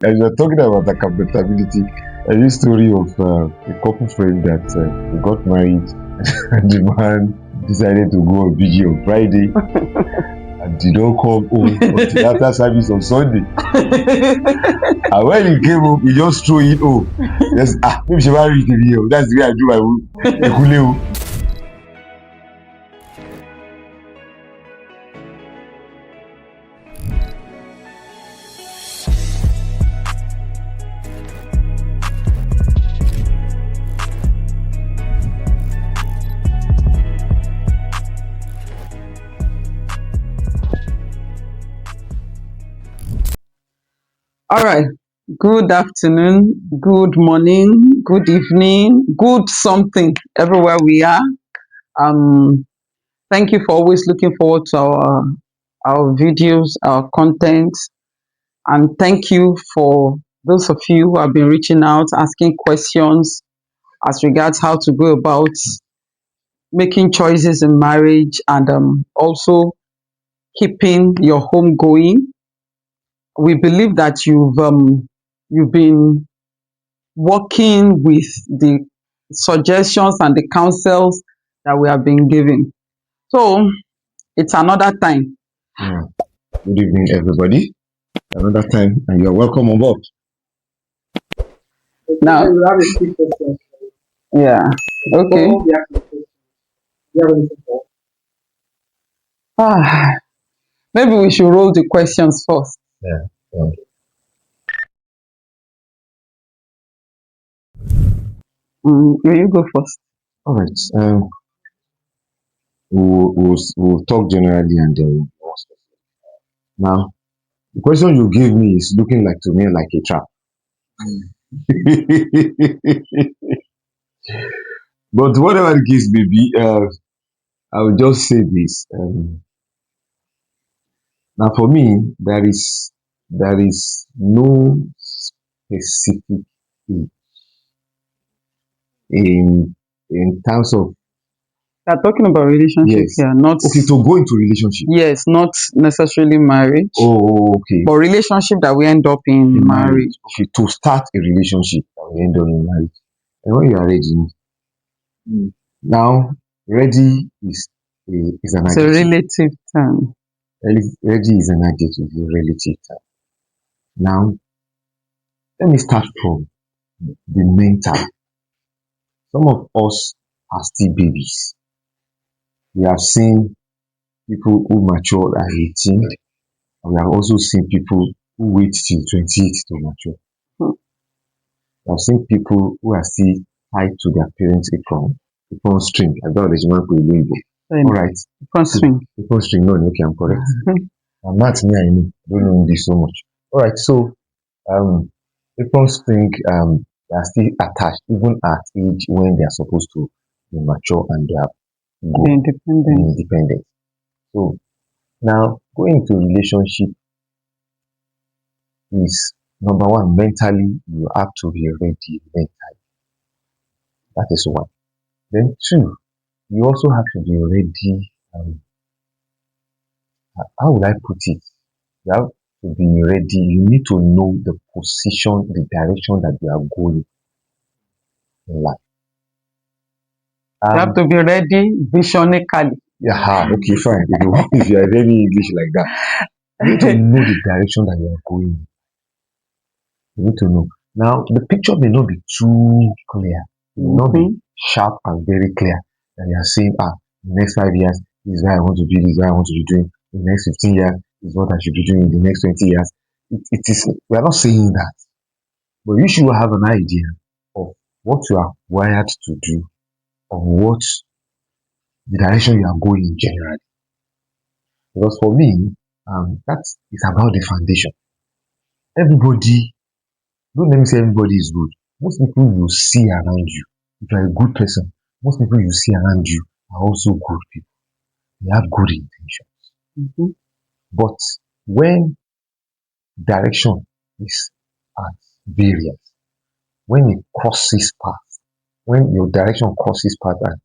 As you're talking about accountability, a new story of a couple friend that they got married and the man decided to go on VG on Friday and did not come home until after service on Sunday. And when he came home, he just threw it home. Yes, maybe she married the video. That's the way I do my own. Ekule. All right. Good afternoon, good morning, good evening, good something everywhere we are. Um, Thank you for always looking forward to our videos, our content, and thank you for those of you who have been reaching out, asking questions as regards how to go about making choices in marriage and also keeping your home going. We believe that you've been working with the suggestions and the counsels that we have been giving. So it's another time. Yeah. Good evening, everybody. Another time, and you're welcome on board. Now, We have a quick question. yeah, okay. Before we ask the question, do you have anything for us? Ah, maybe we should roll the questions first. Yeah. Yeah. You go first. All right. We'll talk generally and then we'll ask. Now, the question you gave me is looking like to me like a trap. But whatever the case may be, I will just say this. Now, for me, there is no specific age in terms of We are talking about relationships yes. here, not Okay, to go into relationship. yes, not necessarily marriage, Oh, okay. but relationship that we end up in In marriage. Okay, to start a relationship that we end up in marriage. And when you are ready, now ready is an It's a adjective. relative term. Ready is an adjective, a relative term. Now, let me start from the mental. Some of us are still babies. We have seen people who mature at 18, and we have also seen people who wait till 28 to mature. Hmm. We have seen people who are still tied to their parents' apron string. I don't know the All right. First swing. Apron string, no, okay, I'm correct. I'm not me, I know. Don't know this so much. All right, so apron string they are still attached even at age when they are supposed to be mature and they are Be independent. independent. So now going into relationship is number one, mentally you have to be ready mentally. That is one. Then two, you also have to be ready. How would I put it? You have to be ready. You need to know the position, the direction that you are going in life. You have to be ready visionically. Yeah, okay, fine. If you are very English like that, you need to know the direction that you are going. You need to know. Now, the picture may not be too clear. It may not be sharp and very clear. And you are saying, in the next 5 years, this is where I want to be, this is where I want to be doing. In the next 15 years, this is what I should be doing in the next 20 years. It is, we are not saying that. But you should have an idea of what you are wired to do, of what the direction you are going in generally. Because for me, that is about the foundation. Everybody, don't let me say everybody is good. Most people you see around you, if you are a good person, most people you see around you are also good people. They have good intentions. But when direction is at variance, when it crosses path, when your direction crosses path and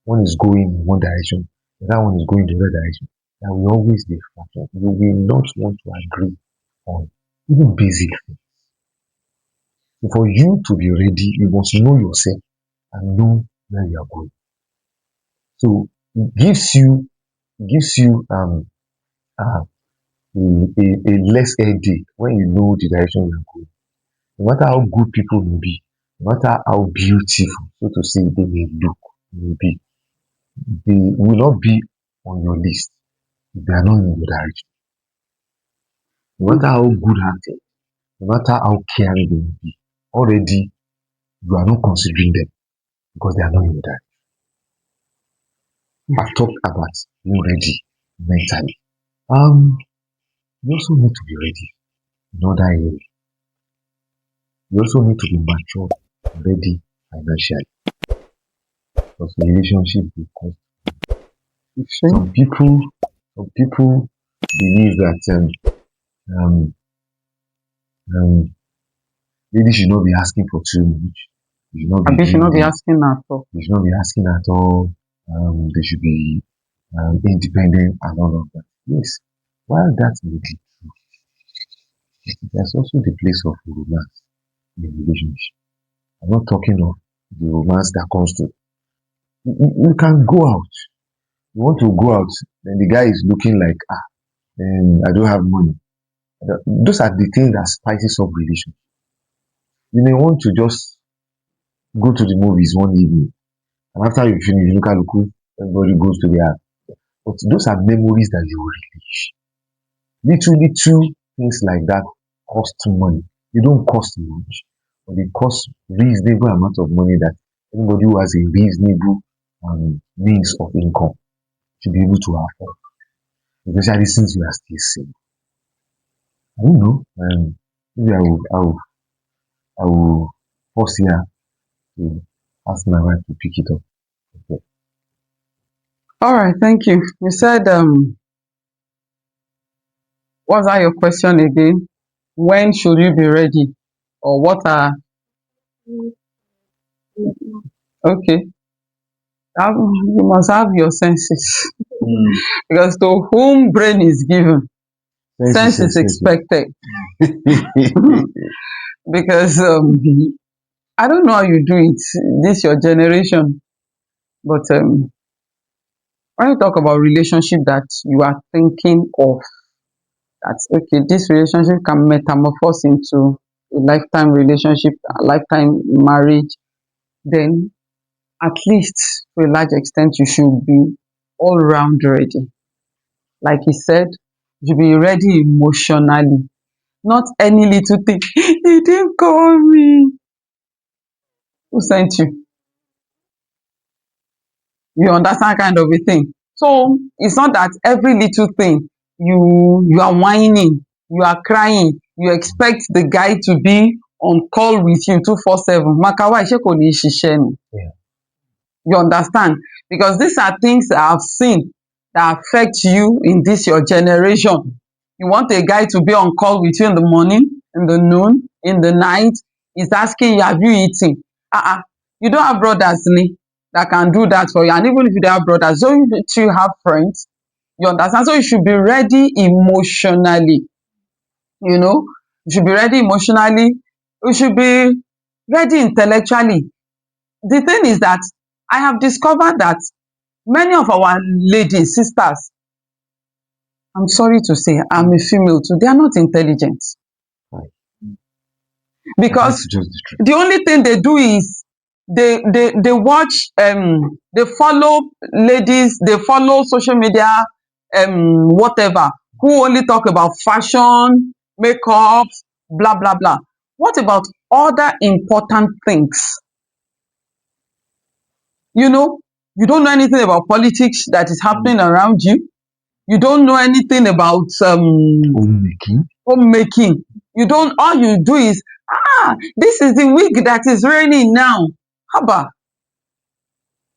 one is going in one direction, the other one is going the other direction, there will always be friction. You will not want to agree on even basic things. So for you to be ready, you must know yourself and know where you are going. So it gives you uh, a less headache when you know the direction you are going. No matter how good people may be, no matter how beautiful, so to say, they may look, may be, they will not be on your list if they are not in your direction. No matter how good hearted, no matter how caring they may be, already you are not considering them because they are not in your direction. I've talked about being ready mentally. You also need to be ready in other areas. You also need to be mature, ready financially because relationship will cost. Sure. Some people believe that um, um, ladies should not be asking for too much. They should not be Abi should not be greedy. asking at all. They should not be asking at all. They should be independent and all of that. Yes, while that may be true, there's also the place of romance in a relationship. I'm not talking of the romance that comes to you can go out. You want to go out, then the guy is looking like I don't have money. Those are the things that spices up relationship. You may want to just go to the movies one evening, and after you finish, you look at Luku, everybody goes to their. But those are memories that you will relish. Little things like that cost money. They don't cost much, but they cost reasonable amount of money that anybody who has a reasonable means of income should be able to afford. Especially since you are still single. I don't know. Maybe I will pause here to ask my wife to pick it up. Okay. All right, thank you. You said what's that your question again? When should you be ready? Or what are okay? You must have your senses. Because to whom brain is given, sense is expected. Because I don't know how you do it, this your generation, but when you talk about relationship that you are thinking of, that's okay, this relationship can metamorphose into a lifetime relationship, a lifetime marriage, then at least to a large extent you should be all round ready. Like he said, you should be ready emotionally, not any little thing. He didn't call me. Who sent you? You understand kind of a thing. So it's not that every little thing you are whining, you are crying, you expect the guy to be on call with you 247. Makawa ṣé kò ní ṣiṣẹ́ ni? Yeah. You understand? Because these are things that I've seen that affect you in this your generation. You want a guy to be on call with you in the morning, in the noon, in the night. He's asking you, have you eaten? You don't have brothers ni, that can do that for you. And even if you don't have brothers, don't you have friends? You understand? So you should be ready emotionally. You know, you should be ready emotionally. You should be ready intellectually. The thing is that I have discovered that many of our ladies, sisters, I'm sorry to say, I'm a female too, they are not intelligent. Right. Because That's just the truth. the only thing they do is they watch they follow ladies, they follow social media whatever, who only talk about fashion, makeup, blah blah blah. What about other important things? You know, you don't know anything about politics that is happening around you. You don't know anything about Homemaking. homemaking. You don't, all you do is, this is the wig that is raining now. Haba.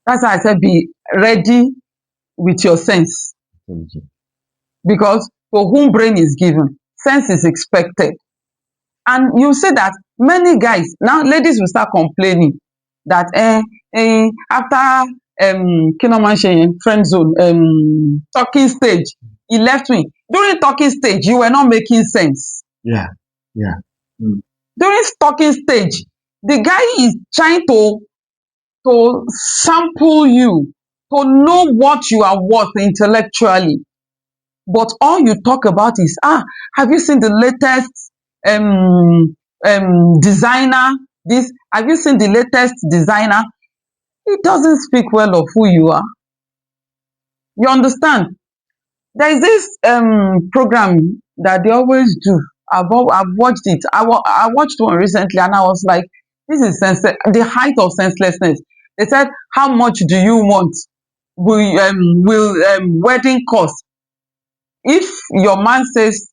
That's why I said be ready with your sense. Intelligent. Because to whom brain is given, sense is expected. And you say that many guys, now ladies will start complaining that after kí ló máa ń ṣe yẹn, friend zone, talking stage, he left me. During talking stage, you were not making sense. Yeah. Yeah. During talking stage, the guy is trying to sample you, to know what you are worth intellectually. But all you talk about is, have you seen the latest designer? This, have you seen the latest designer? It doesn't speak well of who you are. You understand? There is this program that they always do. I've watched it. I watched one recently, and I was like, this is the height of senselessness. They said, how much do you want? Will wedding cost? If your man says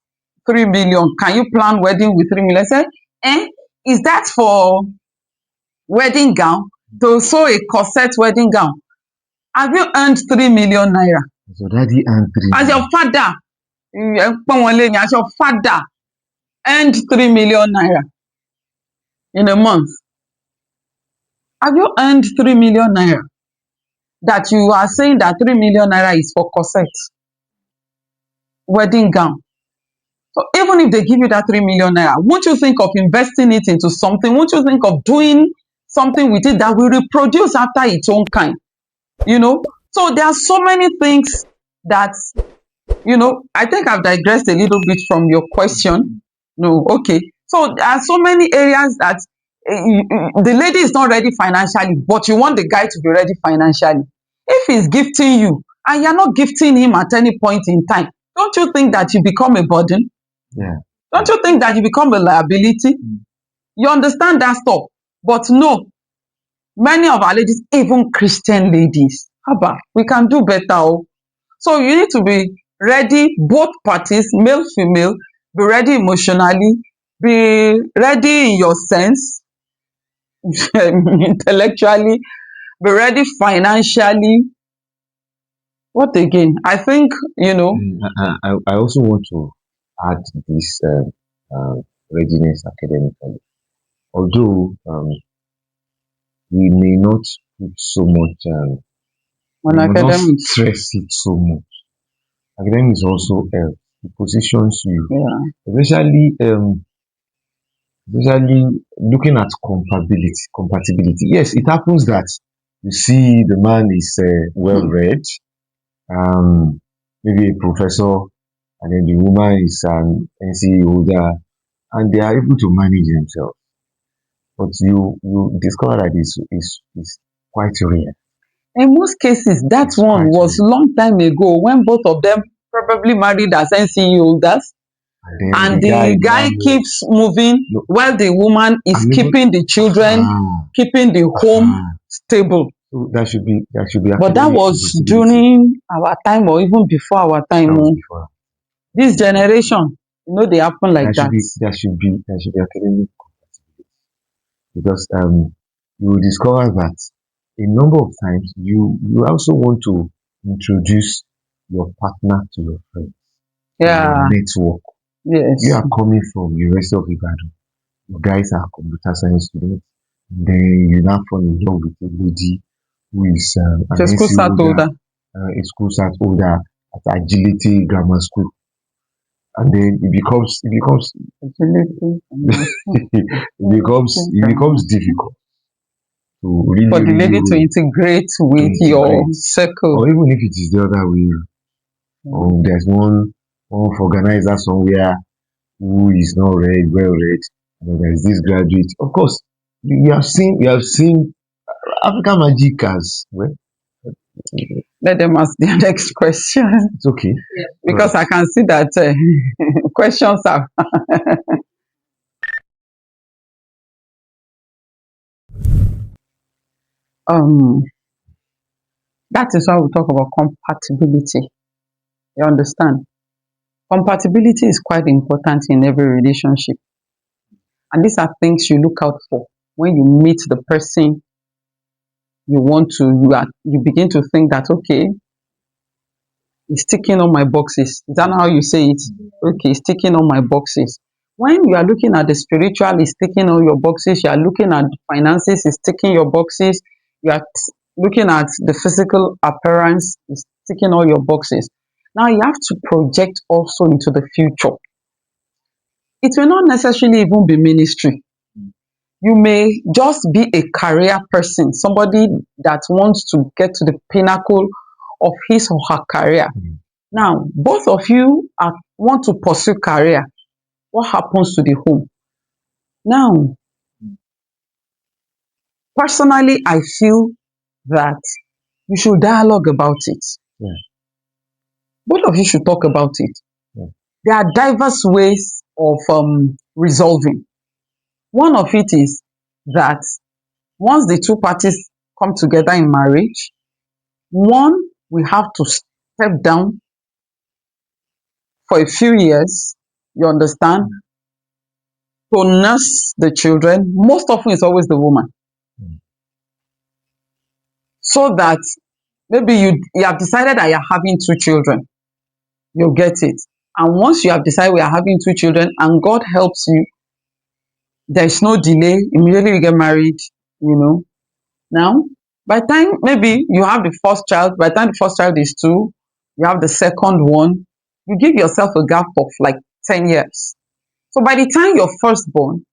3 million, can you plan wedding with 3 million? I said, is that for wedding gown? To sew a corset wedding gown? Have you earned 3 million naira? So daddy and As your father, as your father earned 3 million naira in a month. Have you earned 3 million naira? That you are saying that 3 million naira is for corset, wedding gown. So even if they give you that 3 million naira, won't you think of investing it into something? Won't you think of doing something with it that will reproduce after its own kind? You know? So there are so many things that, I think I've digressed a little bit from your question. No, okay. So there are so many areas that the lady is not ready financially, but you want the guy to be ready financially. If he's gifting you and you're not gifting him at any point in time, don't you think that you become a burden? yeah. Don't you think that you become a liability? You understand that stuff. But no, many of our ladies, even Christian ladies, we can do better. So you need to be ready, both parties, male, female, be ready emotionally, be ready in your sense, intellectually, be ready financially. What again? I think, I also want to add this readiness academically. Although we may not put so much, on we will not academics. stress it so much. Academics also it positions you, Yeah. especially looking at compatibility. Yes, it happens that you see the man is well read, maybe a professor, and then the woman is an NCE holder, and they are able to manage themselves. But you discover that is quite rare. In most cases, that It's one quite was rare. long time ago when both of them probably married as NCE holders, And then and the the guy now keeps moving no, while the woman is and even keeping the children, keeping the home stable. so that should be But that academic was compatibility. during our time or even before our time. That was before. This generation, they happen like There should that. be academic compatibility because you will discover that a number of times you also want to introduce your partner to your friends, to your Yeah, network. yes. You are coming from University of Ibadan. You guys are computer science students. Then you now fall in love with a lady who is an The school NC start holder, older. a school start holder at Agility Grammar School, and then it becomes difficult to really For the really lady to really integrate to with your integrate, circle. or even if it is the other way round, or there's one organizer somewhere who is not well read, and then there's this graduate. Of course, you have seen African Magic as well. Let them ask their next question. It's okay. Because I can see that questions are. um, that is why we talk about compatibility. You understand? Compatibility is quite important in every relationship. And these are things you look out for when you meet the person you begin to think that, okay, it's ticking on my boxes. Is that how you say it? Okay, it's ticking on my boxes. When you are looking at the spiritual, it's ticking on your boxes. You are looking at finances, it's ticking your boxes. You are looking at the physical appearance, it's ticking all your boxes. Now you have to project also into the future. It will not necessarily even be ministry. You may just be a career person, somebody that wants to get to the pinnacle of his or her career. Mm. Now, both of you want to pursue career. What happens to the home? Now, personally, I feel that you should dialogue about it. Yeah. Both of you should talk about it. Yeah. There are diverse ways of resolving. One of it is that once the two parties come together in marriage, one will have to step down for a few years, you understand, to nurse the children. Most often it's always the woman. Mm. So that maybe you have decided that you're having two children. You'll get it. And once you have decided we are having two children and God helps you, there's no delay, immediately you get married, you know. Now, by the time maybe you have the first child, by the time the first child is two, you have the second one, you give yourself a gap of like 10 years. So by the time your firstborn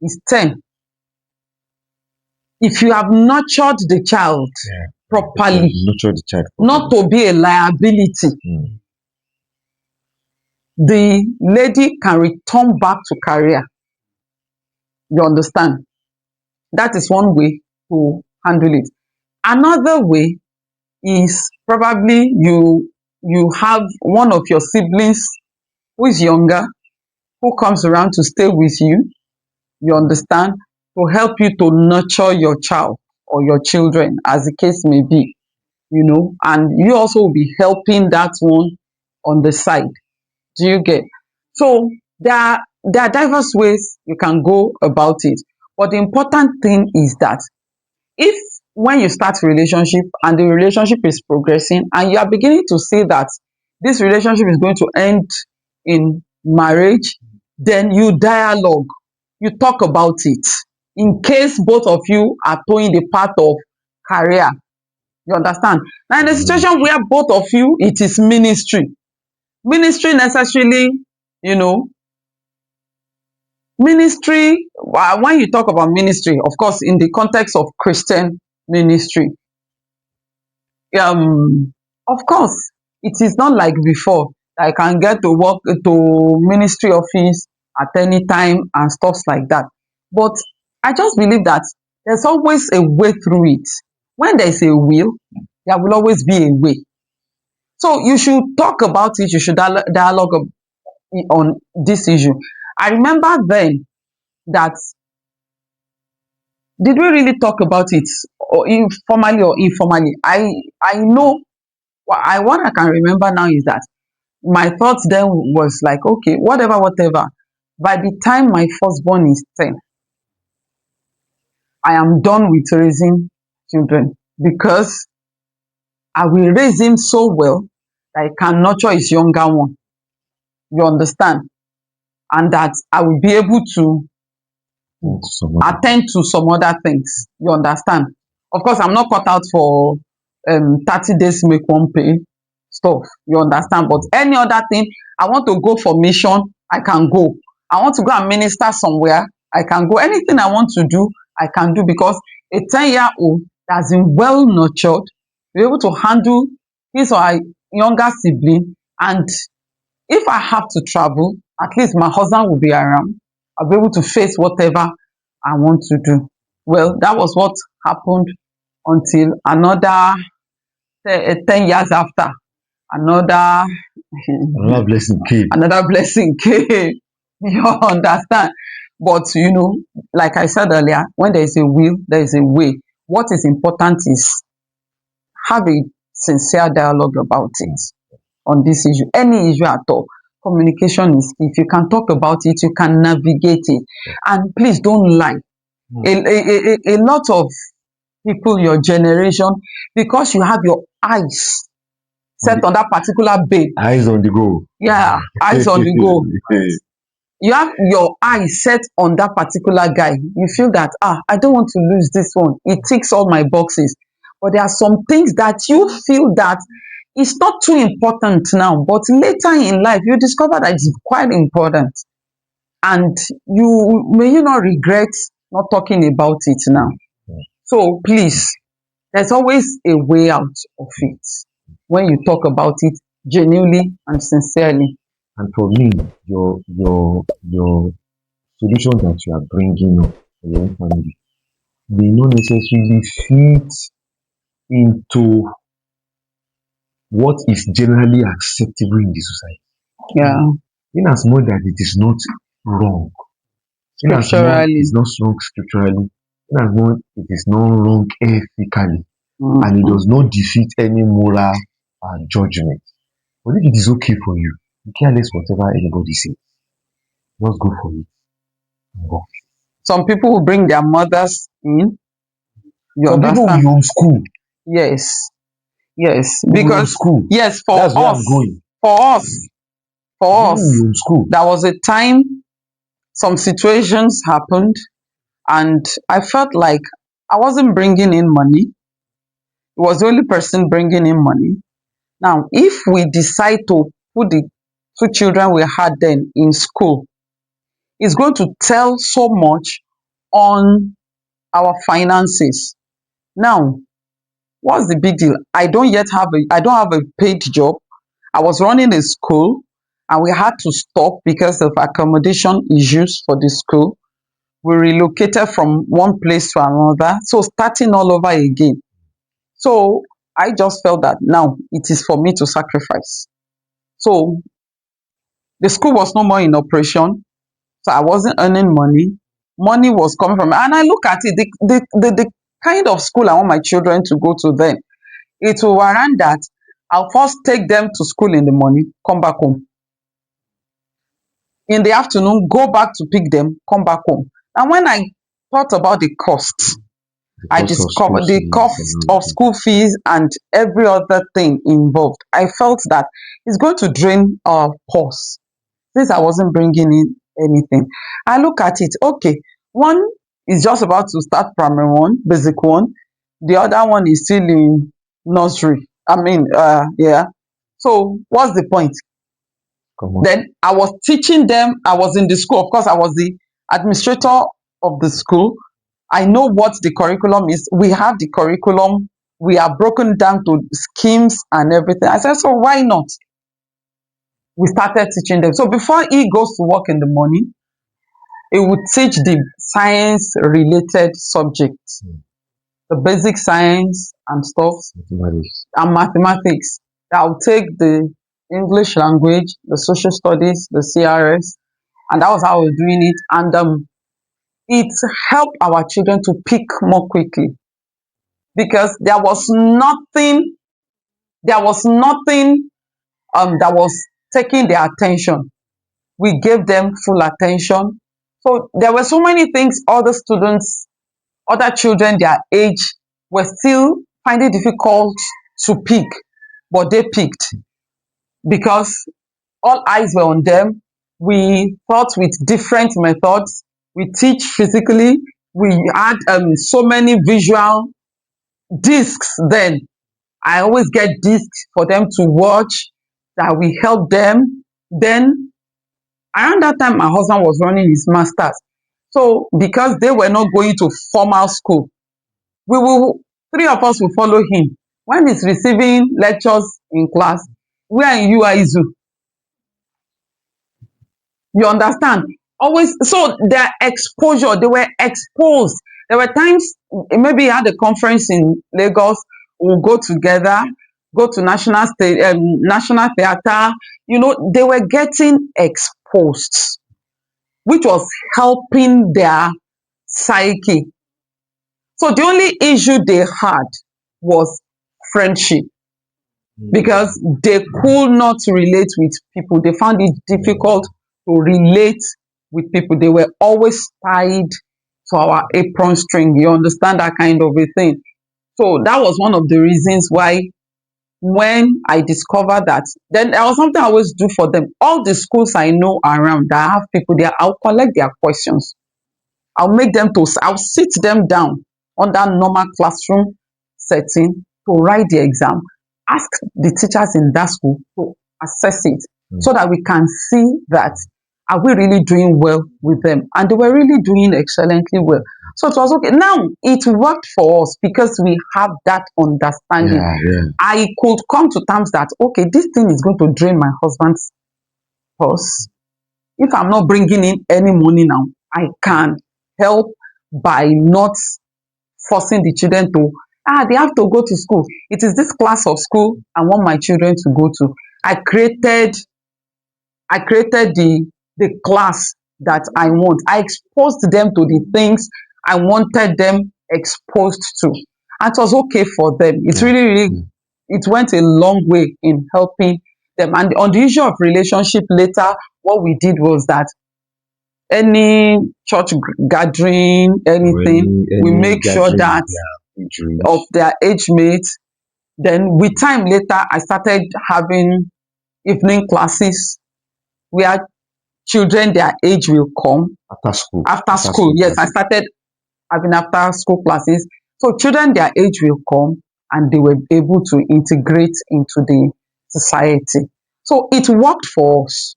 is 10, if you have nurtured the child Yeah. properly, Nurture the child not properly. to be a liability, Mm. the lady can return back to career. You understand? That is one way to handle it. Another way is probably you have one of your siblings who is younger, who comes around to stay with you understand, to help you to nurture your child or your children, as the case may be, you know, and you also will be helping that one on the side. Do you get? So there are diverse ways you can go about it. But the important thing is that if when you start a relationship and the relationship is progressing and you are beginning to see that this relationship is going to end in marriage, then you dialogue, you talk about it. In case both of you are towing the path of career, you understand? Now, in a situation where both of you, it is ministry. Ministry necessarily, you know, ministry, when you talk about ministry, of course, in the context of Christian ministry, of course, it is not like before. I can get to work to ministry office at any time and stuff like that. But I just believe that there's always a way through it. When there's a will, there will always be a way. So you should talk about it. You should dialogue on this issue. I remember then that did we really talk about it or informally or informally? I know what I can remember now is that my thoughts then was like, okay, whatever, whatever. By the time my firstborn is 10, I am done with raising children because I will raise him so well that I can nurture his younger one. You understand? And that I will be able to attend to some other things. You understand? Of course, I'm not cut out for 30 days make one pay stuff. You understand? But any other thing, I want to go for mission, I can go. I want to go and minister somewhere, I can go. Anything I want to do, I can do because a 10-year-old that's been well nurtured, be able to handle his or her younger sibling, and if I have to travel, at least my husband will be around. I'll be able to face whatever I want to do. Well, that was what happened until another 10 years after. Another Blessing came. another blessing came. You understand? But you know, like I said earlier, when there is a will, there is a way. What is important is have a sincere dialogue about it on this issue. Any issue at all. Communication is key. If you can talk about it, you can navigate it. And please don't lie. A lot of people, your generation, because you have your eyes set on that particular babe. Eyes on the go. Yeah, eyes on the go. You have your eyes set on that particular guy. You feel that, I don't want to lose this one. It ticks all my boxes. But there are some things that you feel that it's not too important now, but later in life, you discover that it's quite important. And you may not regret not talking about it now. So please, there's always a way out of it when you talk about it genuinely and sincerely. And for me, your solution that you are bringing up for your own family may not necessarily fit into what is generally acceptable in the society. Yeah, In as much that it is not wrong, in as much scripturally. it's not wrong scripturally, in as much it is not wrong ethically, and it Mhm. does not defeat any moral judgment. But if it is okay for you, you care less whatever anybody says. Just go for it. And go. Some people will bring their mothers in. You Some people understand? will homeschool. Yes, yes. They will Because homeschool. yes, for That's where I'm us, going. for us, for Some people us, will homeschool. there was a time some situations happened, and I felt like I wasn't bringing in money. It was the only person bringing in money. Now, if we decide to put the two children we had then in school, it's going to tell so much on our finances. Now, what's the big deal? I don't have a paid job. I was running a school and we had to stop because of accommodation issues for the school. We relocated from one place to another. So starting all over again. So I just felt that now it is for me to sacrifice. So the school was no more in operation. So I wasn't earning money. Money was coming from, and I look at it, the kind of school I want my children to go to then, it will warrant that I'll first take them to school in the morning, come back home. In the afternoon, go back to pick them, come back home. And when I thought about the costs, The I cost of school discovered the fees cost and of everything. school fees and every other thing involved. I felt that it's going to drain our purse since I wasn't bringing in anything. I look at it, okay, one is just about to start primary one, basic one. The other one is still in nursery. Yeah. So what's the point? Come on. Then I was teaching them, I was in the school. Of course, I was the administrator of the school. I know what the curriculum is. We have the curriculum. We are broken down to schemes and everything. I said, so why not? We started teaching them. So before he goes to work in the morning, he would teach the science related subjects, Mm. the basic science and stuff, Mathematics. and mathematics. I'll take the English language, the social studies, the CRS, and that was how we were doing it. And it helped our children to pick more quickly because there was nothing that was taking their attention. We gave them full attention. So there were so many things other students, other children their age were still finding difficult to pick, but they picked because all eyes were on them. We taught with different methods. We teach physically. We had so many visual discs then. I always get discs for them to watch that we help them. Then around that time, my husband was running his master's. So because they were not going to formal school, we will three of us will follow him. When he's receiving lectures in class, we are in UIZU. You understand? Always, so their exposure, they were exposed. There were times, maybe he had a conference in Lagos, we'll go together, go to national theater. You know, they were getting exposed, which was helping their psyche. So the only issue they had was friendship because they could not relate with people. They found it difficult to relate with people. They were always tied to our apron string. You understand that kind of a thing. So that was one of the reasons why when I discovered that, then there was something I always do for them. All the schools I know around that have people there, I'll collect their questions. I'll sit them down under normal classroom setting to write the exam. Ask the teachers in that school to assess it so that we can see that are we really doing well with them. And they were really doing excellently well. So it was okay. Now it worked for us because we have that understanding. Yeah. I could come to terms that okay, this thing is going to drain my husband's purse. If I'm not bringing in any money now, I can help by not forcing the children to they have to go to school. It is this class of school I want my children to go to. I created the class that I want. I exposed them to the things I wanted them exposed to. And it was okay for them. It's Yeah. really it went a long way in helping them. And on the issue of relationship later, what we did was that any church gathering, anything, we make sure that of their age mates. Then with time later, I started having evening classes where children their age will come After school. after school. Yes, I started having after school classes. So children their age will come and they were able to integrate into the society. So it worked for us.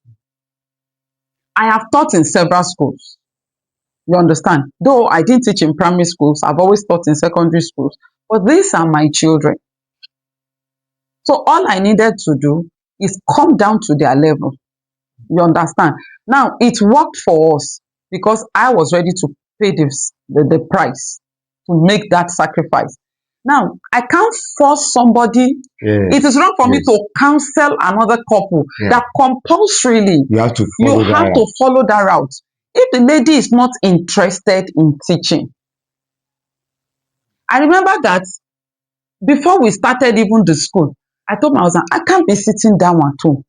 I have taught in several schools. You understand? Though I didn't teach in primary schools, I've always taught in secondary schools. But these are my children. So all I needed to do is come down to their level. You understand? Now it worked for us because I was ready to pay the price to make that sacrifice. Now I can't force somebody. Yeah. It is wrong for me Yes. to counsel another couple Yeah. that compulsorily You have to you follow have that. to follow that route. If the lady is not interested in teaching, I remember that before we started even the school, I told my husband, I can't be sitting down at home.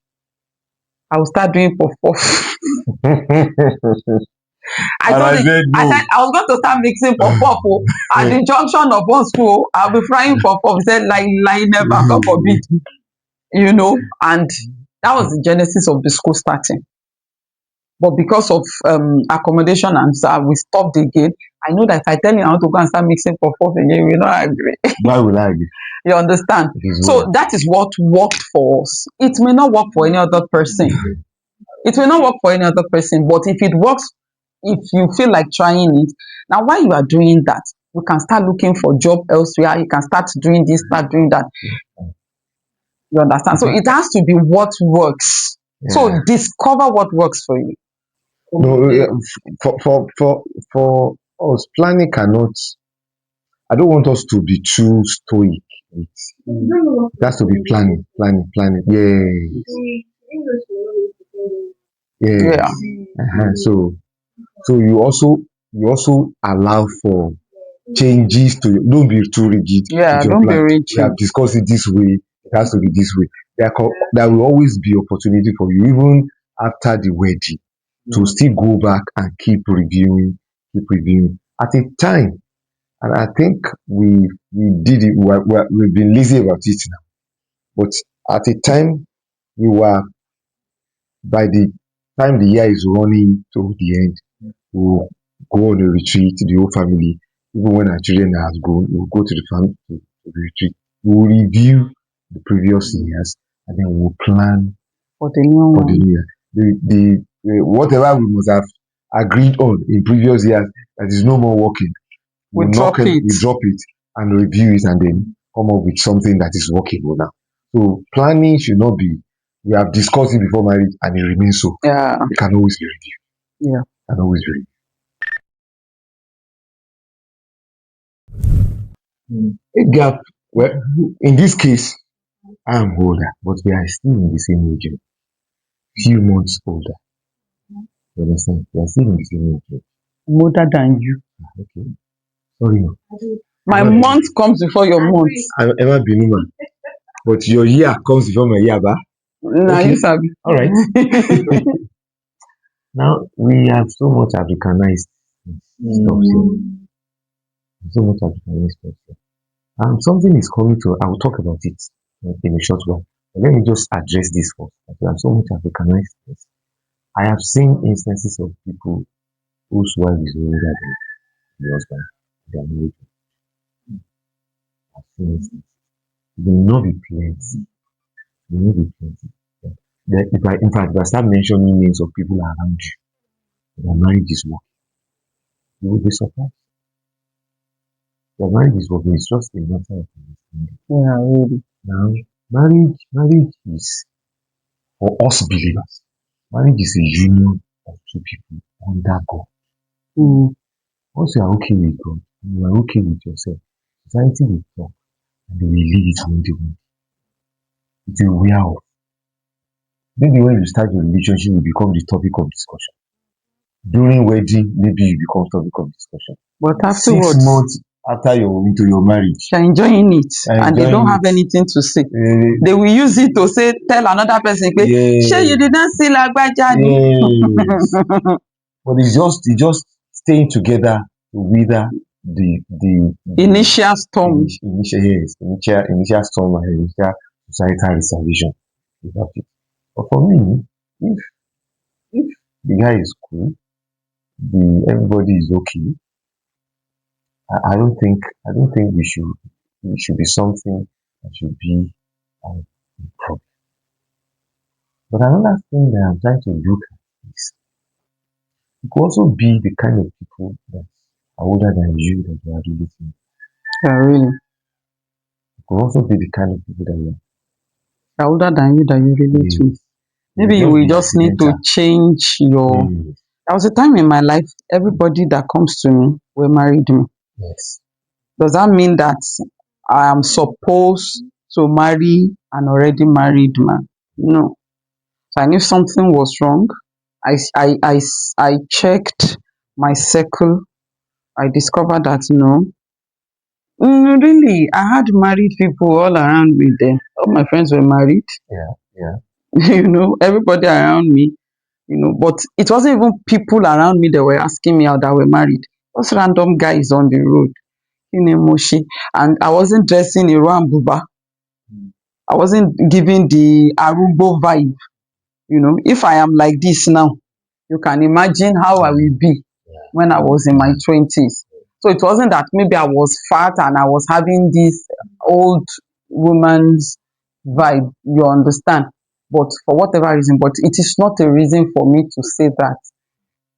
I will start doing puff puff. I And told I him, said I no. said I was going to start mixing puff puff at the junction of one school. I'll be frying puff puff. He said, lie, never, God forbid. You know, and that was the genesis of the school starting. But because of accommodation and so we stopped again. I know that if I tell you I want to go and start mixing puff puff again, we will not agree. Why would I agree? You understand? It is So well. that is what worked for us. It may not work for any other person. It will not work for any other person, but if it works, if you feel like trying it, now while you are doing that, you can start looking for job elsewhere. You can start doing this, start doing that. You understand? So it has to be what works. So Yeah. discover what works for you. No, for us, planning cannot. I don't want us to be too stoic. It has to be planning. Yes. Yeah. So you also allow for changes to don't be too rigid Yeah, with your don't be plan. We rigid. have discussed it this way, it has to be this way. There will always be opportunity for you, even after the wedding, to still go back and keep reviewing. At a time, and I think we did it, we've been lazy about it now. But at a time, we were, by the time the year is running to the end, we'll go on a retreat, the whole family. Even when our children has grown, we'll go to the family to the retreat. We'll review the previous years and then we'll plan For the new for the one. new year. The whatever we must have agreed on in previous years that is no more working, We we'll drop it. we drop it and review it and then come up with something that is workable now. So planning should not be, we have discussed it before marriage and it remains so. Yeah. It can always be reviewed. Yeah. Can always be reviewed. A gap, well, in this case, I am older, but we are still in the same age group. Few months older. You understand? We are still in the same age group. Older than you. Okay. Sorry. No. My Emma month comes before your month. Emma Binuma. But your year comes before my year, ba? Now Okay. you sabi. All right. Now we have so much Africanized stuff here. So much Africanized stuff here. Something is coming to, I will talk about it in a short while. But let me just address this first. We have so much Africanized things. I have seen instances of people whose wife is older than the husband. They are married. I've seen instances. It may not be plenty. It may not be plenty. In fact, if I start mentioning names of people around you, their marriage is working, you will be surprised. Their marriage is working. It's just a matter of understanding. Yeah, really. Now, marriage is for us believers. Marriage is a union of two people under God. Mm. Once you are okay with God, and you are okay with yourself, society will talk and they will leave it one day. It will wear off. Maybe when you start your relationship, it become the topic of discussion. During wedding, maybe it becomes topic of discussion. But 6 afterwards, months after you're into your marriage, they're enjoying it you're and they don't enjoying have it. anything to say. Uh, They will use it to say, tell another person, "Shey you yes, didn't see Lagbaja ni?" yes. But it's just staying together to wither the Initial storm. initial storm and initial societal reservation. About it. But for me, if the guy is cool, the everybody is okay, I don't think we should be something that should be a problem. But another thing that I'm trying to look at is you could also be the kind of people that are older than you that you are relating with. Yeah, really. You could also be the kind of people that you They're older than you that you are. relate with. Yes. You Maybe you just will be just need to accidental. change your. Yes. There was a time in my life, everybody that comes to me will married me. Yes. Does that mean that I am supposed to marry an already married man? No. So I knew something was wrong. I checked my circle. I discovered that no. Really, I had married people all around me then. All my friends were married, Yeah. Yeah. everybody around me, but it wasn't even people around me that were asking me out that were married. Just random guys on the road. Moshi. And I wasn't dressing in and buba. I wasn't giving the Arubo vibe. If I am like this now, you can imagine how I will be Yeah. when I was in my 20s. So it wasn't that maybe I was fat and I was having this old woman's vibe, you understand? But for whatever reason, but it is not a reason for me to say that.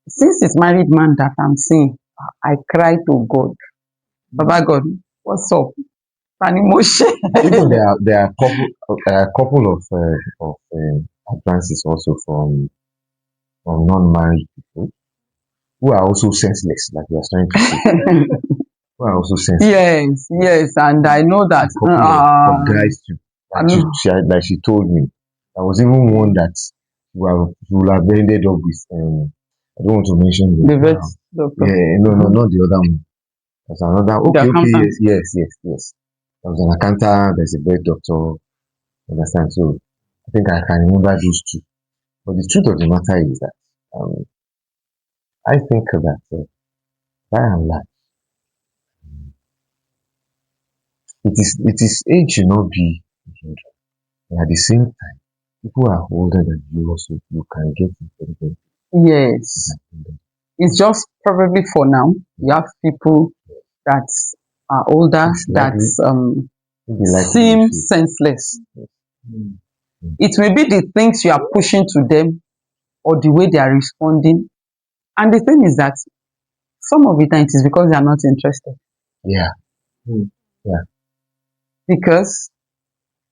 Since it's married man that I'm seeing, I cry to God. Baba God, what's up? Tani Moshe. Even there are a couple of advances also from non-married people who are also senseless, like you are trying to say, who are also senseless. Yes, and I know A that. couple of guys too, I like know she told me. There was even one that will have ended up with. I don't want to mention the the vet now. doctor, Yeah, no, no, not the other one. There's another. the Okay, accountant. yes. There was an accountant. There's a vet doctor. Understand? So I think I can remember those two. But the truth of the matter is that I think that by and large, it is age should not be a hindrance. And at the same time, people are older than you also you can get intelligent Yes, it's just probably for now. You have people that are older it's that likely maybe likely you seem should. senseless. Mm. It may be the things you are pushing to them or the way they are responding. And the thing is that some of the time it is because they are not interested. Yeah. Mm. Yeah. Because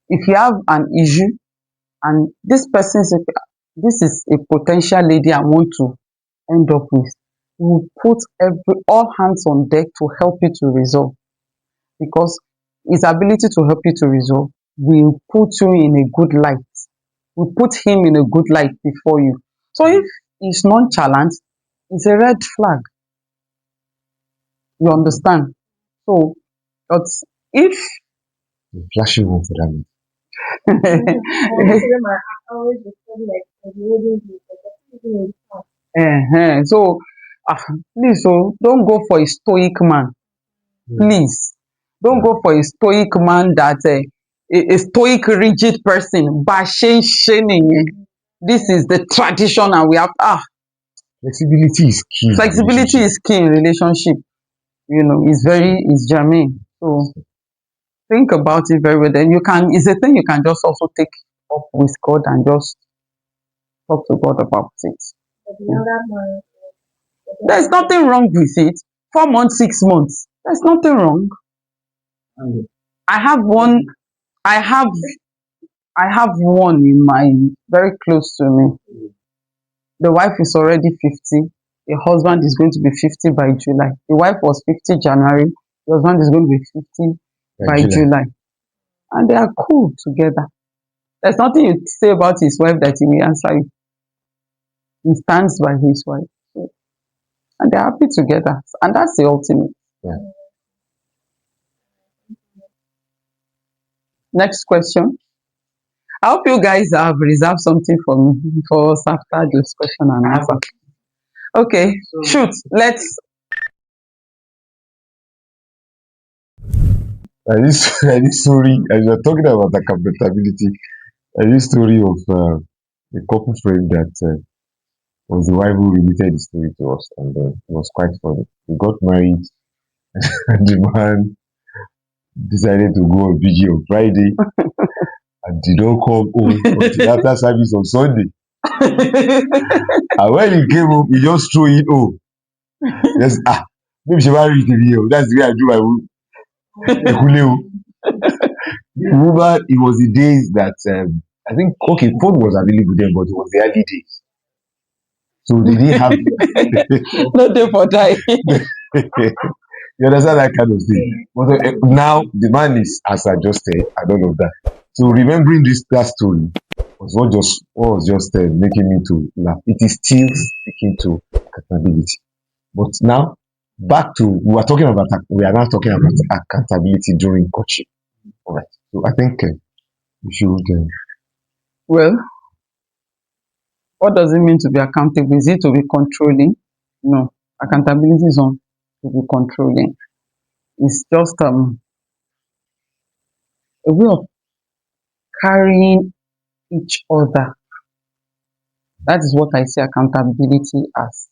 if you have an issue and this is a potential lady I want to end up with, will put all hands on deck to help you to resolve, because his ability to help you to resolve will put you in a good light, will put him in a good light before you. So if he's nonchalant, it's a red flag. You understand? So, but if The flashy one for that. Most of them are always study like the olden days, like everything is fast. so ah, please, don't go for a stoic man. Please don't Yeah. go for a stoic man that a stoic rigid person. Bá a ṣe ń ṣe nìyẹn. This is the tradition and we have Flexibility is key in flexibility relationship. is key in relationship. It's germane. So think about it very well. Then it's a thing you can just also take up with God and just talk to God about it. But the younger man, There's nothing wrong with it. 4 months, 6 months. There's nothing wrong. I have one. I have. I have one in my very close to me. The wife is already 50. The husband is going to be 50 by July. The wife was 50 January. The husband is going to be 50 by July. July. And they are cool together. There's nothing you say about his wife that he will answer you. He stands by his wife. So, and they're happy together. And that's the ultimate. Yeah. Next question. I hope you guys have reserved something for us after this question and answer. Okay, shoot. Let's. This story, as you're talking about accountability, this story of a couple friend that was the wife who related the story to us, and it was quite funny. We got married, and the man decided to go on VG on Friday and did not come home until after service on Sunday. And when he came home, he just threw it home. Yes, maybe she married the video. That's the way I do my own. The woman, it was the days that I think okay, phone was available then, but it was the early days. So they didn't have No day for die. you understand that kind of thing. But now the man has adjusted and all of that. So remembering that story was what was just making me to laugh. It is still speaking to accountability. But now back to we are now talking about accountability during courtship. All right. So I think we should Well, what does it mean to be accountable? Is it to be controlling? No. Accountability is not to be controlling. It's just a way of carrying each other. That is what I see accountability as.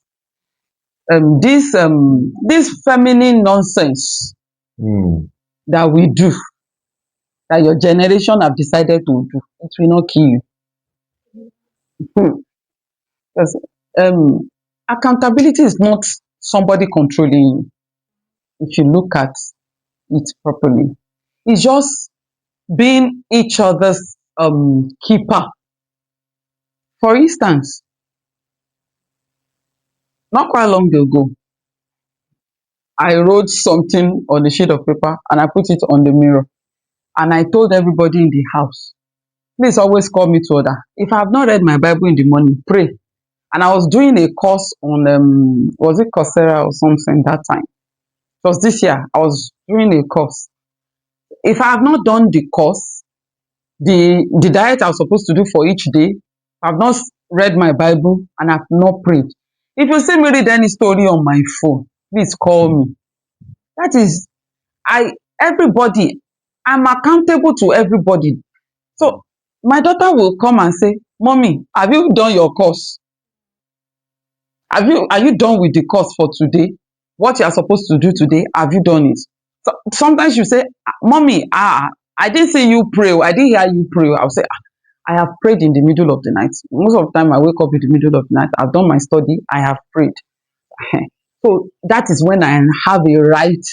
This feminine nonsense that we do, that your generation have decided to do, it will not kill you. Because accountability is not somebody controlling you. If you look at it properly, it's just being each other's keeper. For instance, not quite long ago, I wrote something on a sheet of paper and I put it on the mirror. And I told everybody in the house, please always call me to order. If I have not read my Bible in the morning, pray. And I was doing a course on, was it Coursera or something that time? It was this year. I was doing a course. If I have not done the course, the diet I was supposed to do for each day, I have not read my Bible and I have not prayed. If you see me read any story on my phone, please call me. That is, everybody, I'm accountable to everybody. So my daughter will come and say, Mommy, have you done your course? Are you done with the course for today? What you are supposed to do today, have you done it? So sometimes you say, Mommy, I didn't see you pray. I didn't hear you pray. I'll say, I have prayed in the middle of the night. Most of the time I wake up in the middle of the night. I've done my study. I have prayed. So that is when I have a right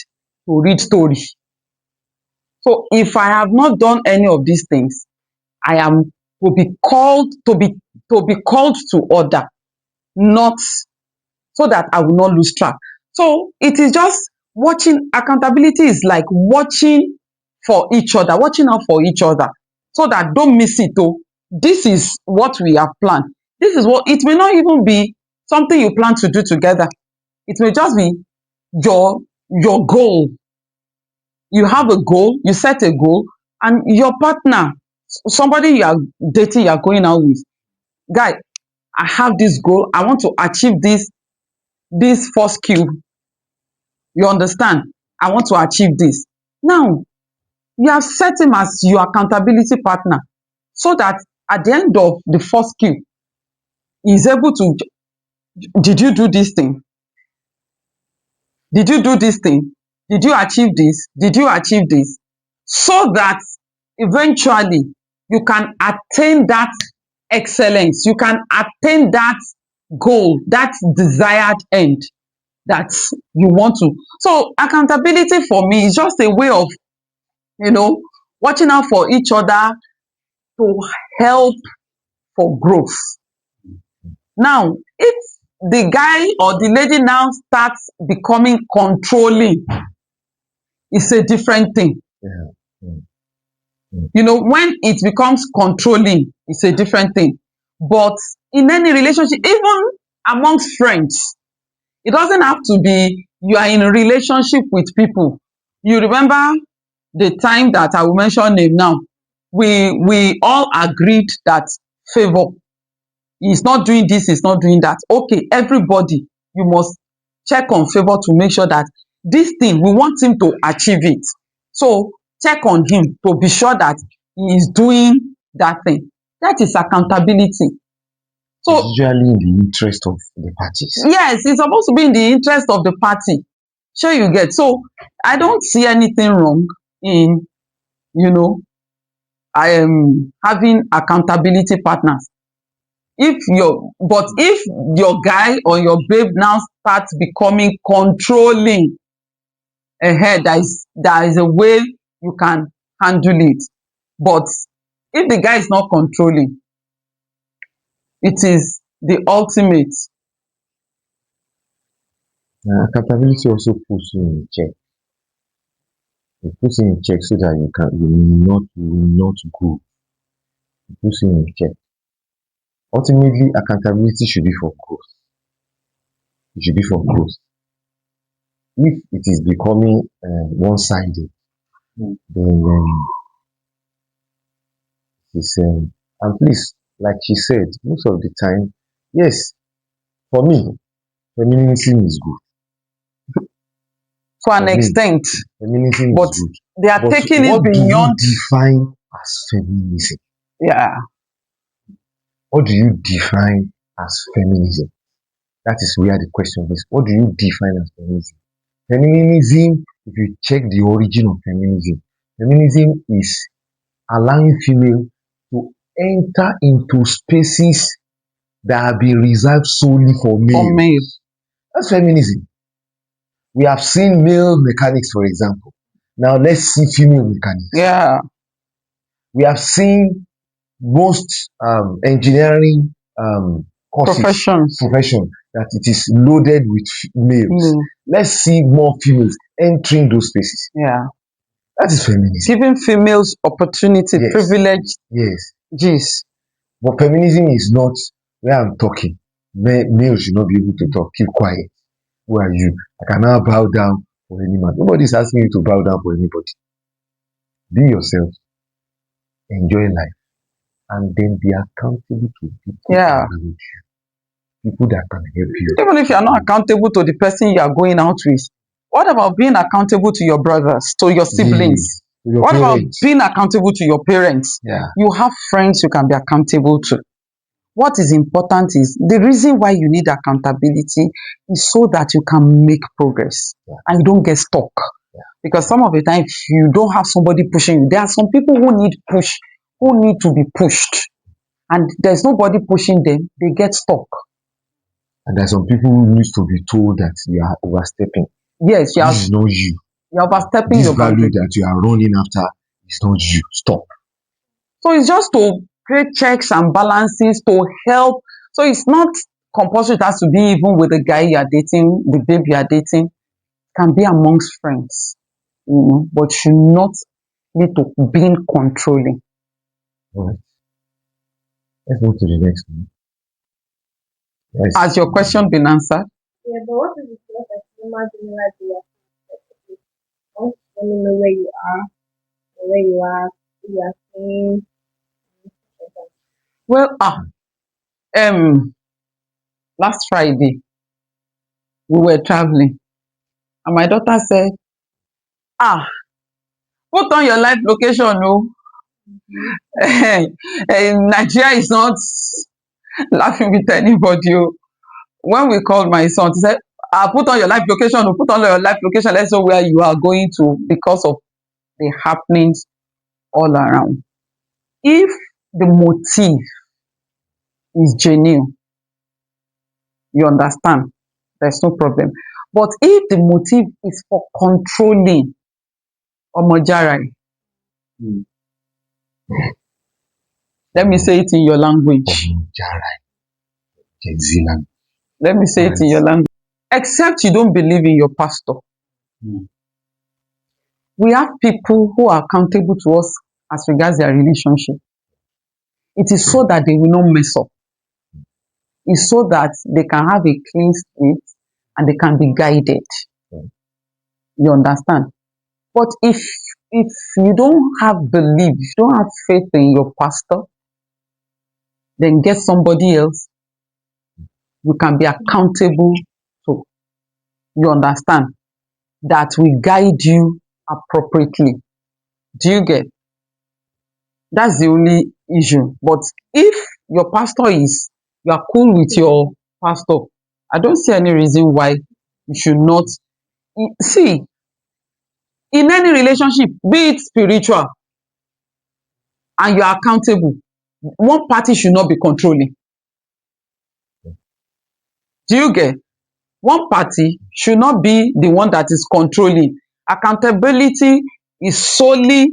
to read story. So if I have not done any of these things, I am to be called to order, not so that I will not lose track. So it is just watching. Accountability is like watching for each other, watching out for each other, so that don't miss it. Oh, this is what we have planned. This is what it may not even be something you plan to do together. It may just be your goal. You have a goal, you set a goal, and your partner, somebody you are dating, you are going out with, guy, I have this goal. I want to achieve this first skill. You understand? I want to achieve this. Now, you have set him as your accountability partner so that at the end of the first skill, he's able to, did you do this thing? Did you do this thing? Did you achieve this? Did you achieve this? So that eventually you can attain that excellence. You can attain that goal, that desired end. that you want to. So accountability for me is just a way of, watching out for each other to help for growth. Now, if the guy or the lady now starts becoming controlling, it's a different thing. Yeah. Mm. When it becomes controlling, it's a different thing. But in any relationship, even amongst friends, it doesn't have to be you are in a relationship with people. You remember the time that I will mention name now. We all agreed that favor is not doing this, is not doing that. Okay, everybody, you must check on favor to make sure that this thing, we want him to achieve it. So check on him to be sure that he is doing that thing. That is accountability. It's So usually in the interest of the parties. yes, it's supposed to be in the interest of the party. Sure, you get. So I don't see anything wrong in, I am having accountability partners. If your guy or your babe now starts becoming controlling, there is a way you can handle it. But if the guy is not controlling, it is the ultimate. Accountability also puts you in check. It puts you in check so that you will not go. It puts you in check. Ultimately, accountability should be for growth. It should be for growth. If it is becoming one-sided, then it's and please, like she said, most of the time, yes, for me, feminism is good. To an For me, extent, feminism but is good. they are But taking it what do you beyond. define as feminism? Yeah. What do you define as feminism? That is where the question is. What do you define as feminism? Feminism, if you check the origin of feminism is allowing female to enter into spaces that have been reserved solely for For male. me. That's feminism. We have seen male mechanics, for example. Now let's see female mechanics. Yeah. We have seen most engineering courses, Professions. that it is loaded with males. Let's see more females entering those spaces. Yeah. That is feminism. Giving females opportunity, Yes. privilege. Yes. Yes. But feminism is not where I'm talking. Males should not be able to talk. Keep quiet. Who are you? I cannot bow down for any man. Nobody is asking you to bow down for anybody. Be yourself. Enjoy life. And then be accountable to people Yeah. around you. People that can help you. Even if you are not accountable to the person you are going out with, what about being accountable to your brothers, to your siblings? Yes. To your What about parents. being accountable to your parents? Yeah. You have friends you can be accountable to. What is important is the reason why you need accountability is so that you can make progress and you don't get stuck. Because some of the time, if you don't have somebody pushing you, there are some people who need to be pushed, and there's nobody pushing them, they get stuck. And there are some people who need to be told that you are overstepping. Yes, This is not you. you're overstepping This your value boundary. that you are running after is not you. Stop. So it's just to create checks and balances to help. So it's not compulsory, it has to be even with the guy you are dating, the babe you are dating. It can be amongst friends, but should not lead to being controlling. All right. Let's move to the next one. Yes. Has your question been answered? Yeah, but what is the plus of imagine like you are I want to let me know where you are, or where you are staying. Well, last Friday we were traveling, and my daughter said, put on your live location, no. Nigeria is not laughing with anybody. When we called my son, he said, put on your live location, put on your live location, let's know where you are going to, because of the happenings all around. If the motive is genuine, you understand, there's no problem. But if the motive is for controlling, Omojara, Mm. let me say it in your language. Omojara, Gen Z language. Let me say it in your language. Except you don't believe in your pastor. Mm. We have people who are accountable to us as regards their relationship. It is so that they will not mess up. It's so that they can have a clean slate and they can be guided. Mm. You understand? But if you don't have belief, if you don't have faith in your pastor, then get somebody else you can be accountable to. You understand? That will guide you appropriately. Do you get? That's the only issue. But if your pastor is, you are cool with your pastor, I don't see any reason why you should not. See, in any relationship, be it spiritual, and you are accountable, one party should not be controlling. Do you get? One party should not be the one that is controlling. Accountability is solely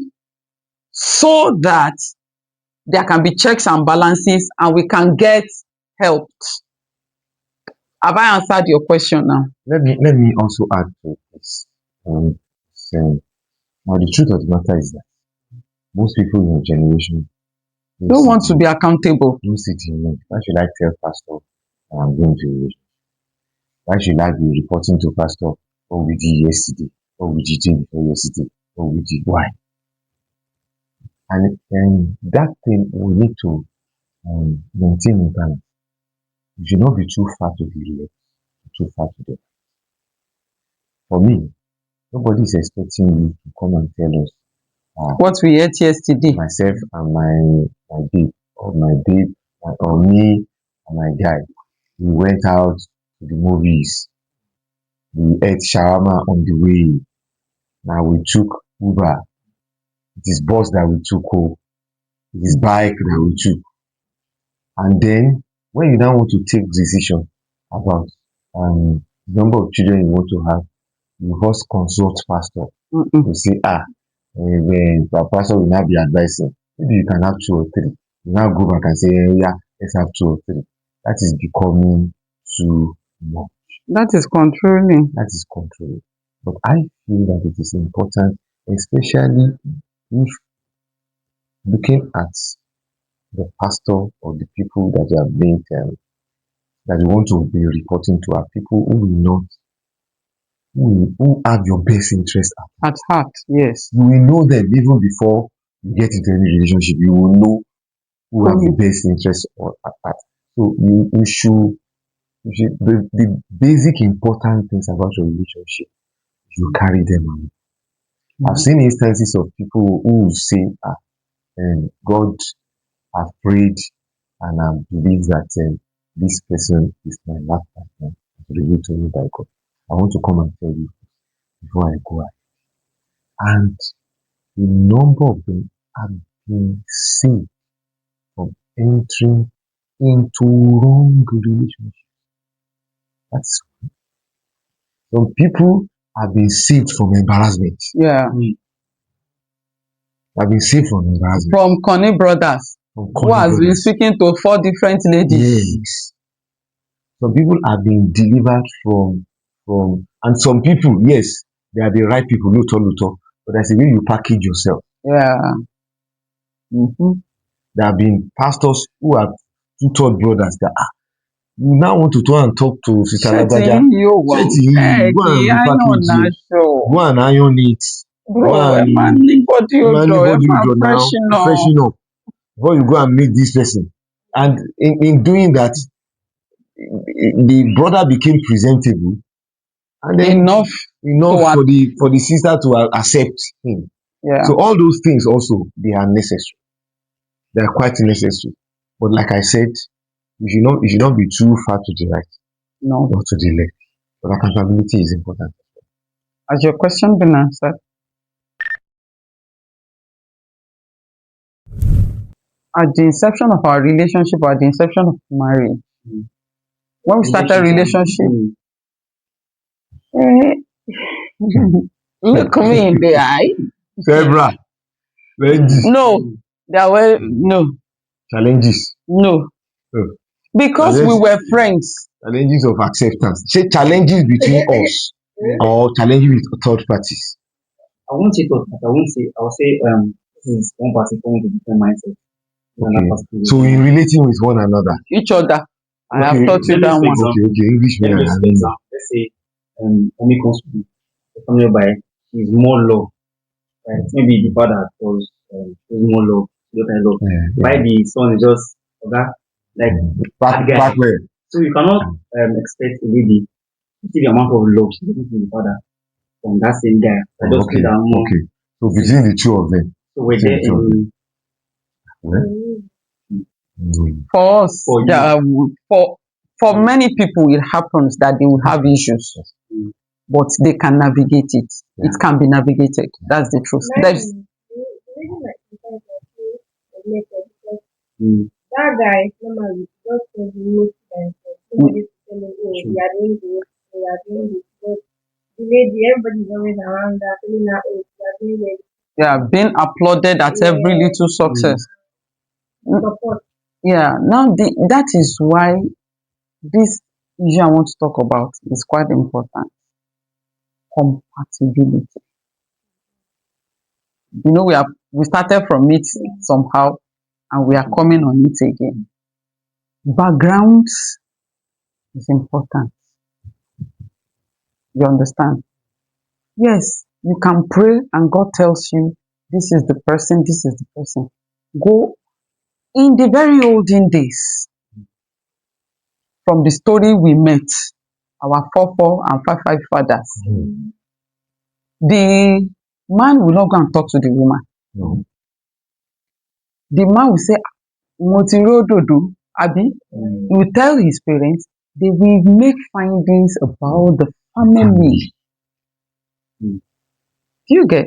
so that there can be checks and balances and we can get helped. Have I answered your question now? Let me also add to this. So, now the truth of the matter is that most people in your generation Don't want to be accountable. don't sit in need. Why should I tell pastor I'm going to a relationship? Why should I be reporting to pastor what we did yesterday, what we did day before yesterday, what we did? Why? And that thing we need to maintain in balance. You should not be too far to the left, too far to the right. For me, nobody is expecting you to come and tell us What we ate yesterday. myself and my babe, or me and my guy. We went out to the movies. We ate shawarma on the way. Now we took Uber. It is bus that we took. Oh, it is bike that we took. And then when you now want to take decision about the number of children you want to have, you first consult pastor. You say, when pastor will now be advising, maybe you can have 2 or 3. You now go back and say, yeah, let's have 2 or 3. That is becoming too much. That is controlling. That is controlling. But I feel that it is important, especially if looking at the pastor or the people that you are being that you want to be reporting to are people who will not who have your best interest At heart, yes. you will know them even before you get into any relationship. You will know who have the best interest at heart. So you should the basic important things about your relationship, you carry them on. I've seen instances of people who say, God, I've prayed and I believe that this person is my life partner revealed to me by God. I want to come and tell you before I go ahead. And the number of them have been saved from entering into wrong relationships. That's some people have been saved from embarrassment. Yeah. Have been saved from embarrassment. From Connie Brothers, who has been speaking to 4 different ladies. Yes. Some people have been delivered from and some people, yes, they are the right people, no talk, but there's a way you package yourself. Yeah. There have been pastors who have tutored brothers that you now want to turn and talk to Sister Lagbaja. Go and repackage it. Go and iron it. Bro, freshen up before you go and meet this person. And in doing that, the brother became presentable, and then enough for the sister to accept him. Yeah. So all those things also, they are necessary. They are quite necessary. But like I said, you should not be too far to the right, no, or to the left. But accountability is important. Has your question been answered? At the inception of our relationship, or at the inception of marriage, when we started relationship, Eh, look me in the eye. Zebra. Challenges. No, there were no, Challenges. no, Oh, because we challenges. were friends. Challenges of acceptance. Say challenges between us or challenges with third parties. I won't say thought, but I will say this is one person coming with a different mindset than that Okay. person. So in relating with one another. Each other. I have Okay. taught you Let me that explain one. some. Okay, English Let me me and explain some. Let's say mommy comes to the family by is more love, right? Maybe the father shows more love, that kind of love. Why yeah. the son is just okay, like Back bad guy. back where? So you cannot expect a lady to see the amount of love she's giving to the father from that same guy. I Oh, just okay. feel that more. Okay. So between the two of them. So we're Between there the two of them. in Well, For us, For you. for many people, it happens that they will have issues, Mm. but they can navigate it. It Yeah. can be navigated. That's the truth. There's The reason that sometimes I feel neglected because Mm. that guy normally just spends most time for somebody to tell him, oh, we are doing this, we are doing this. But the lady, everybody's always around her, telling her, oh, we are doing this. yeah, being applauded at every Yeah, little success. support. Yeah, now that is why this issue I want to talk about is quite important. Compatibility. You know, we started from it somehow, and we are coming on it again. Backgrounds is important. You understand? Yes, you can pray and God tells you this is the person, this is the person. Go in the very olden days, from the story we met, our 4 and 5 fathers, the man will not go and talk to the woman. No. The man will say, mo ti rí òdòdó, abi? He will tell his parents, they will make findings about the family. Mm. Do you get?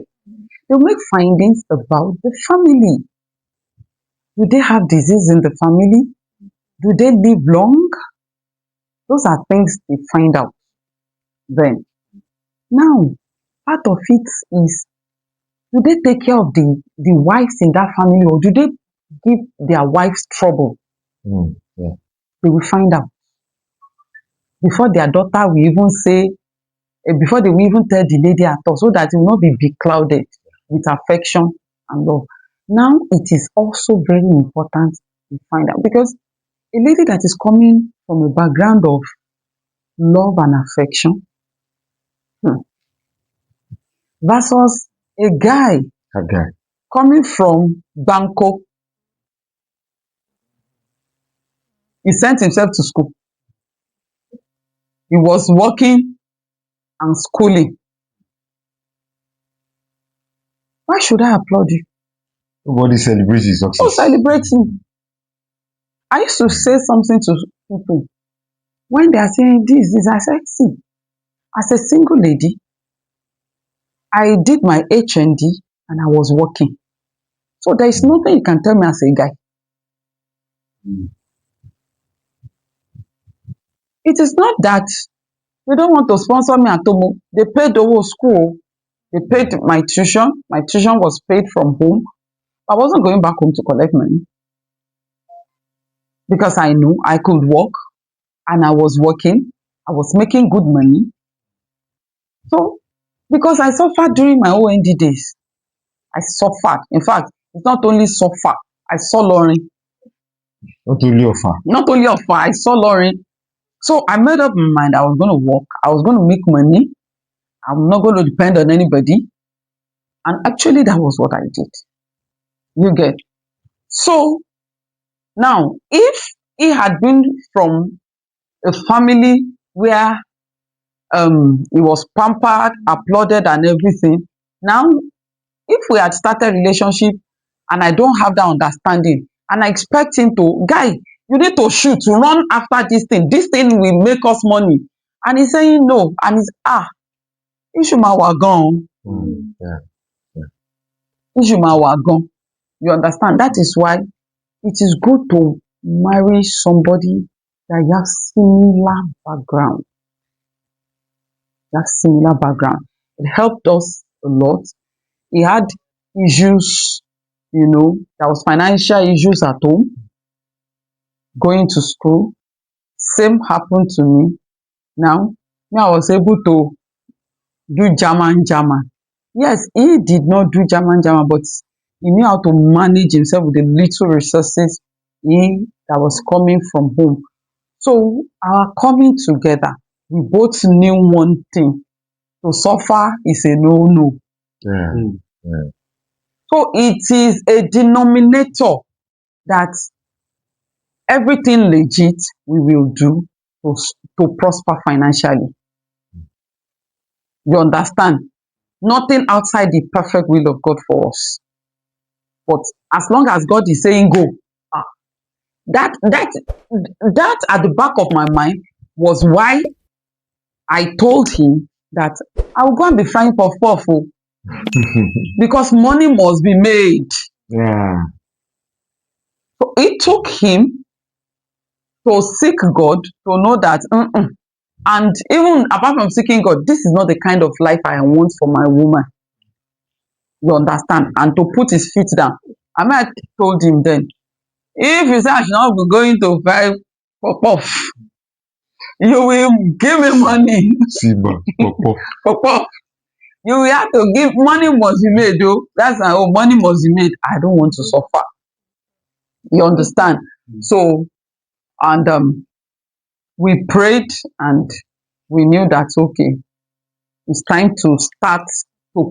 They'll make findings about the family. Do they have disease in the family? Do they live long? Those are things they find out then. Now, part of it is, do they take care of the wives in that family, or do they give their wives trouble? Yeah. They will find out. Before their daughter will even say, before they will even tell the lady at all, so that it will not be beclouded with affection and love. Now, it is also very important to find out, because a lady that is coming from a background of love and affection versus a guy That guy. coming from Banco, he sent himself to school. He was working and schooling. Why should I applaud you? Nobody celebrates his Oh, success. celebrate him. I used to say something to people when they are saying this. I said, see, as a single lady, I did my HND and I was working. So there is nothing you can tell me as a guy. It is not that they don't want to sponsor me at home. They paid the whole school. They paid my tuition. My tuition was paid from home. I wasn't going back home to collect money because I knew I could work and I was working. I was making good money. So, because I suffered during my OND days, I suffered. In fact, it's not only suffer, I saw Lauren. Not only offer. Not only offer, I saw Lauren. So I made up my mind I was going to work. I was going to make money. I'm not going to depend on anybody. And actually, that was what I did. You get. So now, if he had been from a family where he was pampered, applauded, and everything, now if we had started relationship and I don't have that understanding, and I expect him to, guy, you need to shoot, to run after this thing. This thing will make us money. And he's saying no. And he's Ishuma Wagon. Yeah. Ishuma Wagon. You understand? That is why it is good to marry somebody that you have similar background. that similar background. It helped us a lot. He had issues, there was financial issues at home, going to school. Same happened to me. Now, me, I was able to do German. Yes, he did not do German, but he knew how to manage himself with the little resources that was coming from home. So our coming together, we both knew one thing: to suffer is a no. Yeah. Mm. Yeah. So it is a denominator that everything legit we will do to prosper financially. You understand? Nothing outside the perfect will of God for us. But as long as God is saying go, ah, that at the back of my mind was why I told him that I will go and be frying puff puff because money must be made. Yeah. So it took him to seek God to know that, and even apart from seeking God, this is not the kind of life I want for my woman. You understand? And to put his feet down. I mean, I told him then, if you say I should not be going to buy puff, you will give me money. Siba. Pop. Puff. You will have to give money must be made, though. That's my own money must be made. I don't want to suffer. You understand? So, and we prayed and we knew that okay, it's time to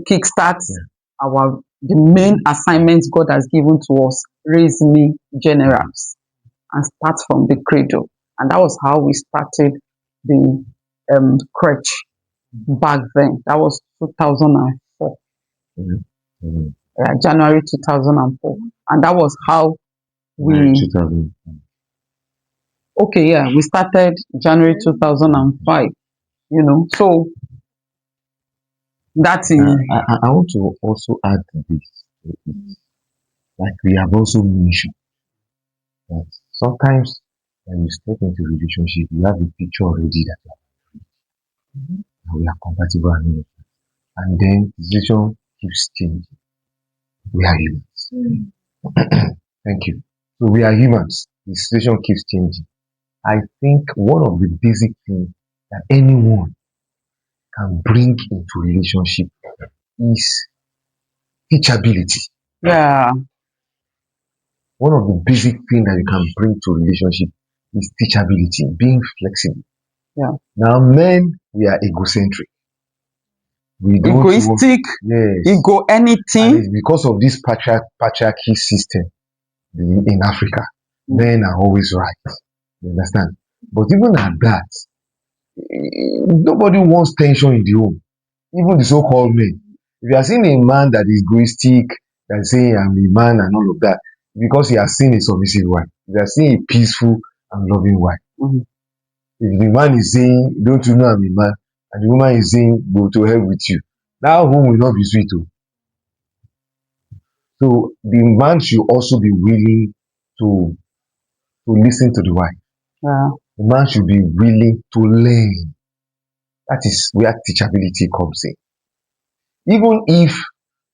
kickstart the main assignments God has given to us, raise me generals, and start from the cradle. And that was how we started the crèche back then. That was 2004, January 2004. And that was how we, 2000. we started January 2005, so that is, I want to also add to this. Like we have also mentioned that sometimes when you step into a relationship, you have a picture already that we are compatible and then the situation keeps changing. We are humans. Thank you. So we are humans. The situation keeps changing. I think one of the basic things that anyone can bring into relationship is teachability. yeah, One of the basic things that you can bring to relationship is teachability, being flexible. yeah. Now, men, we are egocentric. We don't want, Egoistic, yes, ego and anything. it's because of this patriarchy system in Africa. Men are always right. You understand? But even at that, nobody wants tension in the home. Even the so-called men. If you are seeing a man that is egoistic, that is saying I'm a man and all of that, because he has seen a submissive wife. If you are seeing a peaceful and loving wife. Mhm. If the man is saying, don't you know I'm a man, and the woman is saying, go to hell with you, that home will not be sweet. So the man should also be willing to listen to the wife. Yeah, The man should be willing to learn. That is where teachability comes in. Even if,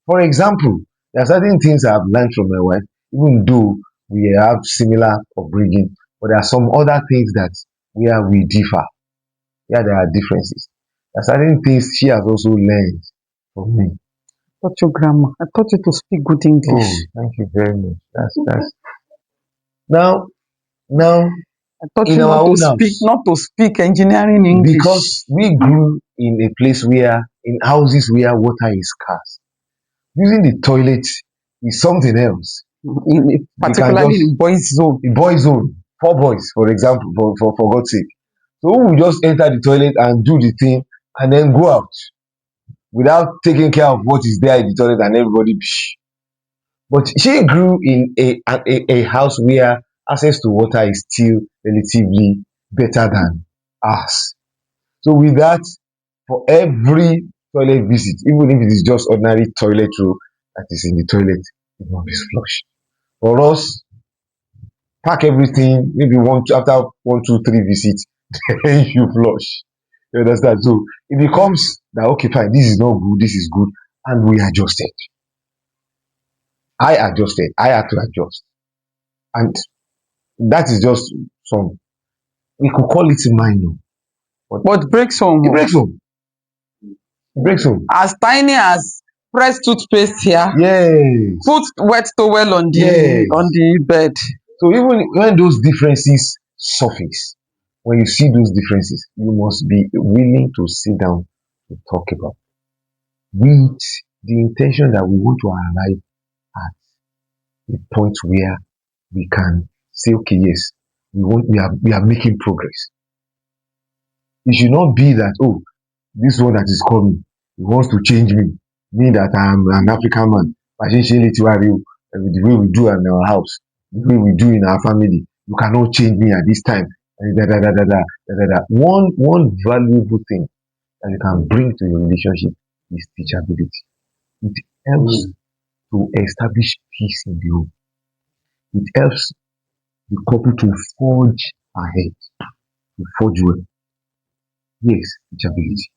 for example, there are certain things I have learned from my wife, even though we have similar upbringing, but there are some other things that where we differ, where there are differences. There are certain things she has also learned from me. taught you grammar. I taught you to speak good English. Oh, thank you very much. That's now I taught in you our own not to speak engineering English. because we grew in a place where in houses where water is scarce. Using the toilet is something else. Particularly in boys' zone. The boys zone, 4 boys, for example, for God's sake. So we will just enter the toilet and do the thing and then go out without taking care of what is there in the toilet and everybody. But she grew in a house where access to water is still relatively better than us. So with that, for every toilet visit, even if it is just ordinary toilet roll that is in the toilet, it must be flushed. For us, pack everything, maybe after 1, 2, 3 visits, then you flush. You understand? So it becomes that okay, fine, this is not good, this is good, and we adjusted. I adjusted. I had to adjust, and that is just some. We could call it minor, but But breaks home. it breaks home. It breaks home. As tiny as press toothpaste here, Yes. put wet towel on Yes. the bed. So even when those differences surface, when you see those differences, you must be willing to sit down to talk about with the intention that we want to arrive at a point where we can say, okay, yes, we are making progress. It should not be that, oh, this one that is coming, he wants to change me that I'm an African man. Essentially, the way we do in our house, the way we do in our family, you cannot change me at this time. Da, da, da, da, da, da, da, da. One valuable thing that you can bring to your relationship is teachability. It helps to establish peace in the home. It helps the couple to forge ahead, to forge well. Yes, teachability.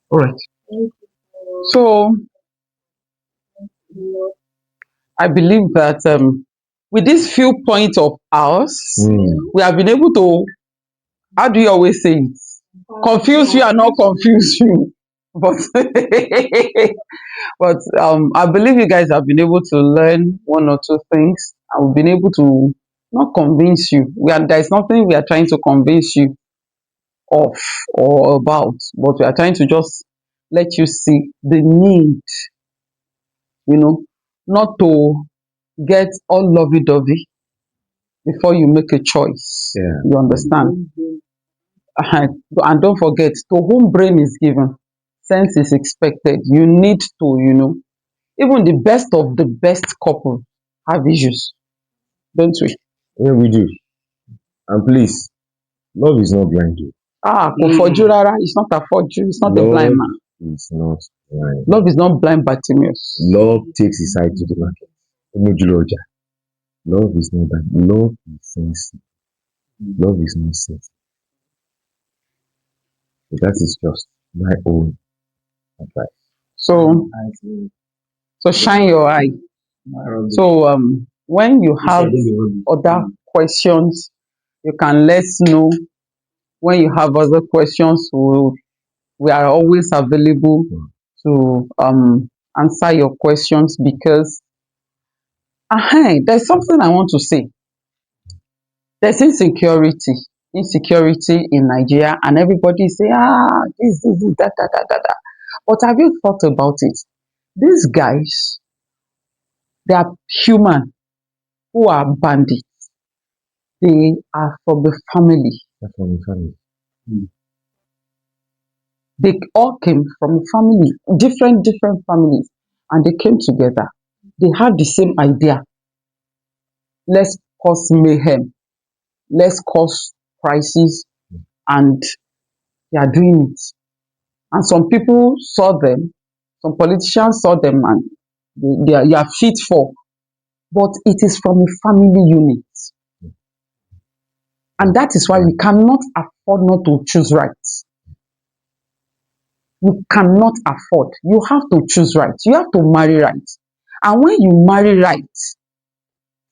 All right. Thank you for So your I believe that with these few points of ours, we have been able to, how do you always say it? Confuse you and not confuse you. But but I believe you guys have been able to learn one or two things, and we've been able to not convince you. There's nothing we are trying to convince you of or about, but we are trying to just let you see the need, not to get all lovey-dovey before you make a choice. Yeah. You understand? And don't forget, to whom brain is given, sense is expected. You need to, even the best of the best couple have issues, don't we? Yeah, we do. And please, love is not blind. Kò fọjú rárá. It's not afọ́jú. It's not a blind man. Is not blind. Love is not blind Bartimaeus. Love takes his side to the market. Omojuloja. Love is not blind. Love is sensitive. Love is not sensitive. So that is just my own advice. So shine your eye. So when you have other questions, you can let us know. When you have other questions, we are always available to answer your questions, because there's something I want to say. There's insecurity in Nigeria, and everybody say, this, that, that, that, that, that. But have you thought about it? These guys, they are human who are bandits. They are from the family. That's from the family. They all came from family, different families, and they came together. They have the same idea. Let's cause mayhem. Let's cause crisis, and they are doing it. And some people saw them, some politicians saw them, and they are fit for. But it is from a family unit. And that is why we cannot afford not to choose right. You cannot afford. You have to choose right. You have to marry right. And when you marry right,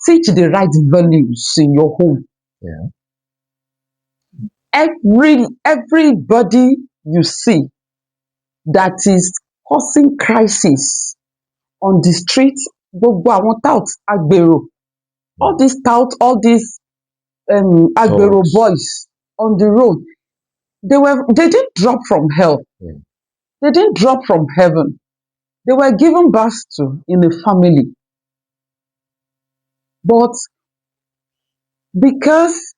teach the right values in your home. Yeah. Everybody you see that is causing crisis on the street, gbogbo àwọn tout agbero, all these tout, all these agbero boys on the road, they didn't drop from hell. Yeah. They didn't drop from heaven. They were given birth to in a family. But because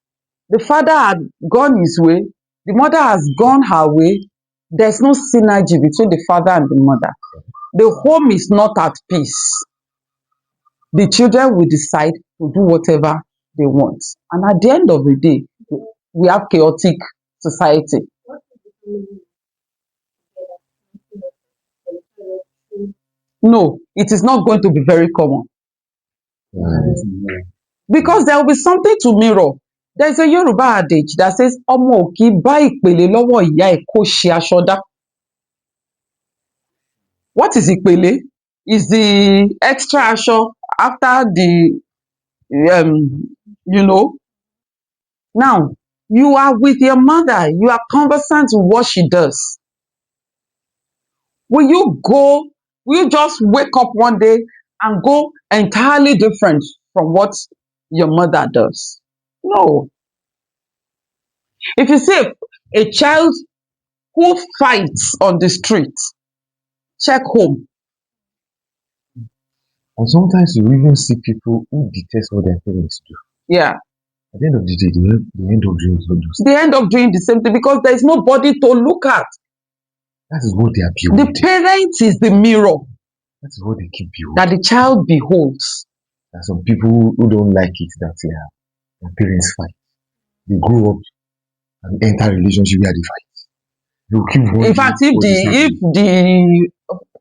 the father had gone his way, the mother has gone her way, there's no synergy between the father and the mother. The home is not at peace. The children will decide to do whatever they want. And at the end of the day, we have chaotic society. what is the family together? No, it is not going to be very common, because there will be something to mirror. There's a Yoruba adage that says, "Ọmọ ò kì í bá ìpèlè lọ́wọ́ ìyá ẹ̀ kó ṣe aṣọ dá." What is ìpèlè? Is the extra aṣọ after the, you know. Now, you are with your mother. You are conversant with what she does. Will you just wake up one day and go entirely different from what your mother does? No. If you see a child who fights on the street, check home. And sometimes you even see people who detest what their parents do. Yeah. At the end of the day, they end up doing all those. They end up doing the same thing because there is nobody to look at. That is what they are The building. parent is the mirror That is what they keep building. that the child beholds. There are some people who don't like it that their parents fight. They grow up and enter a relationship where they fight. They will keep In wondering fact, if what is happening.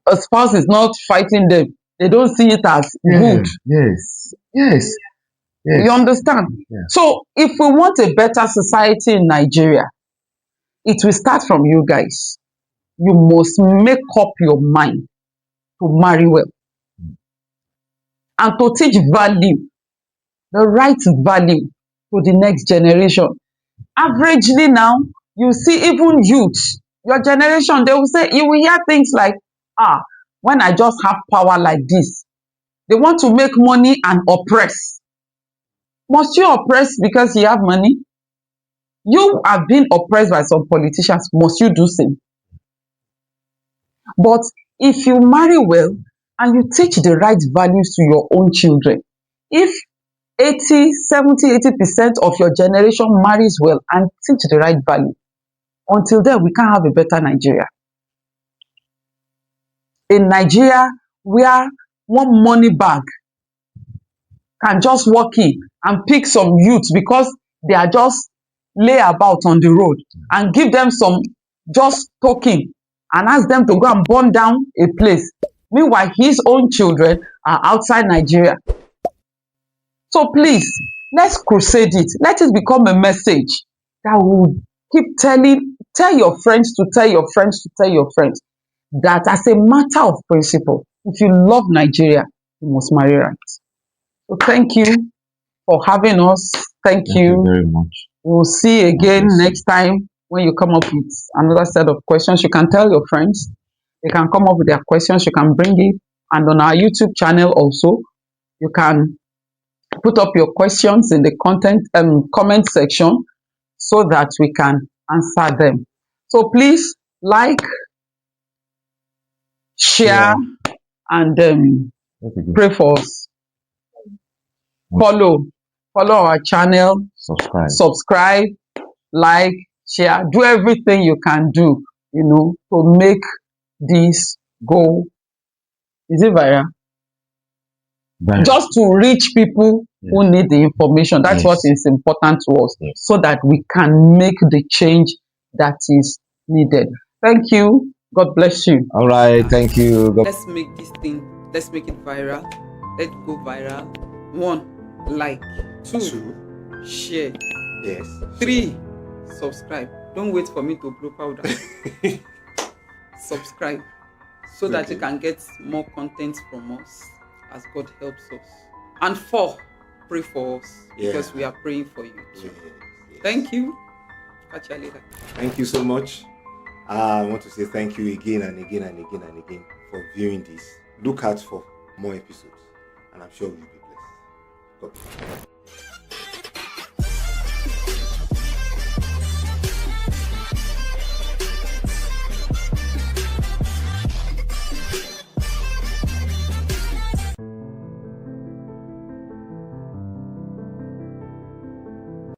the spouse is not fighting them, they don't see it as good. Yes. You understand? Yeah. So if we want a better society in Nigeria, it will start from you guys. You must make up your mind to marry well and to teach value, the right value to the next generation. Averagely now, you see even youth, your generation, they will say, you will hear things like, when I just have power like this, they want to make money and oppress. Must you oppress because you have money? You have been oppressed by some politicians. Must you do same? But if you marry well and you teach the right values to your own children, if 80% of your generation marries well and teach the right value, until then, we can't have a better Nigeria. In Nigeria, where one money bag can just walk in and pick some youths because they are just lay about on the road and give them some just token and ask them to go and burn down a place. Meanwhile, his own children are outside Nigeria. So please, let's crusade it. Let it become a message that will keep tell your friends to tell your friends to tell your friends that as a matter of principle, if you love Nigeria, you must marry right. So thank you for having us. Thank you very much. We'll see you again Yes. next time when you come up with another set of questions. You can tell your friends. They can come up with their questions. You can bring it. And on our YouTube channel also, you can put up your questions in the comment section so that we can answer them. So please like, share, and Okay. pray for us. Follow our channel, subscribe, like, share, do everything you can do, to make this go. Is it viral? Just to reach people who need the information. That's what is important to us, so that we can make the change that is needed. Thank you. God bless you. All right. Thank you. Let's make this thing, let's make it viral. Let it go viral. 1, like. 2, share. Yes. 3, subscribe. Don't wait for me to blow powder. Subscribe so that you can get more content from us as God helps us. And 4, pray for us, because we are praying for you too. Yes. Thank you. Catch you later. Thank you so much. I want to say thank you again and again and again and again for viewing this. Look out for more episodes, and I'm sure you'll be blessed. God bless.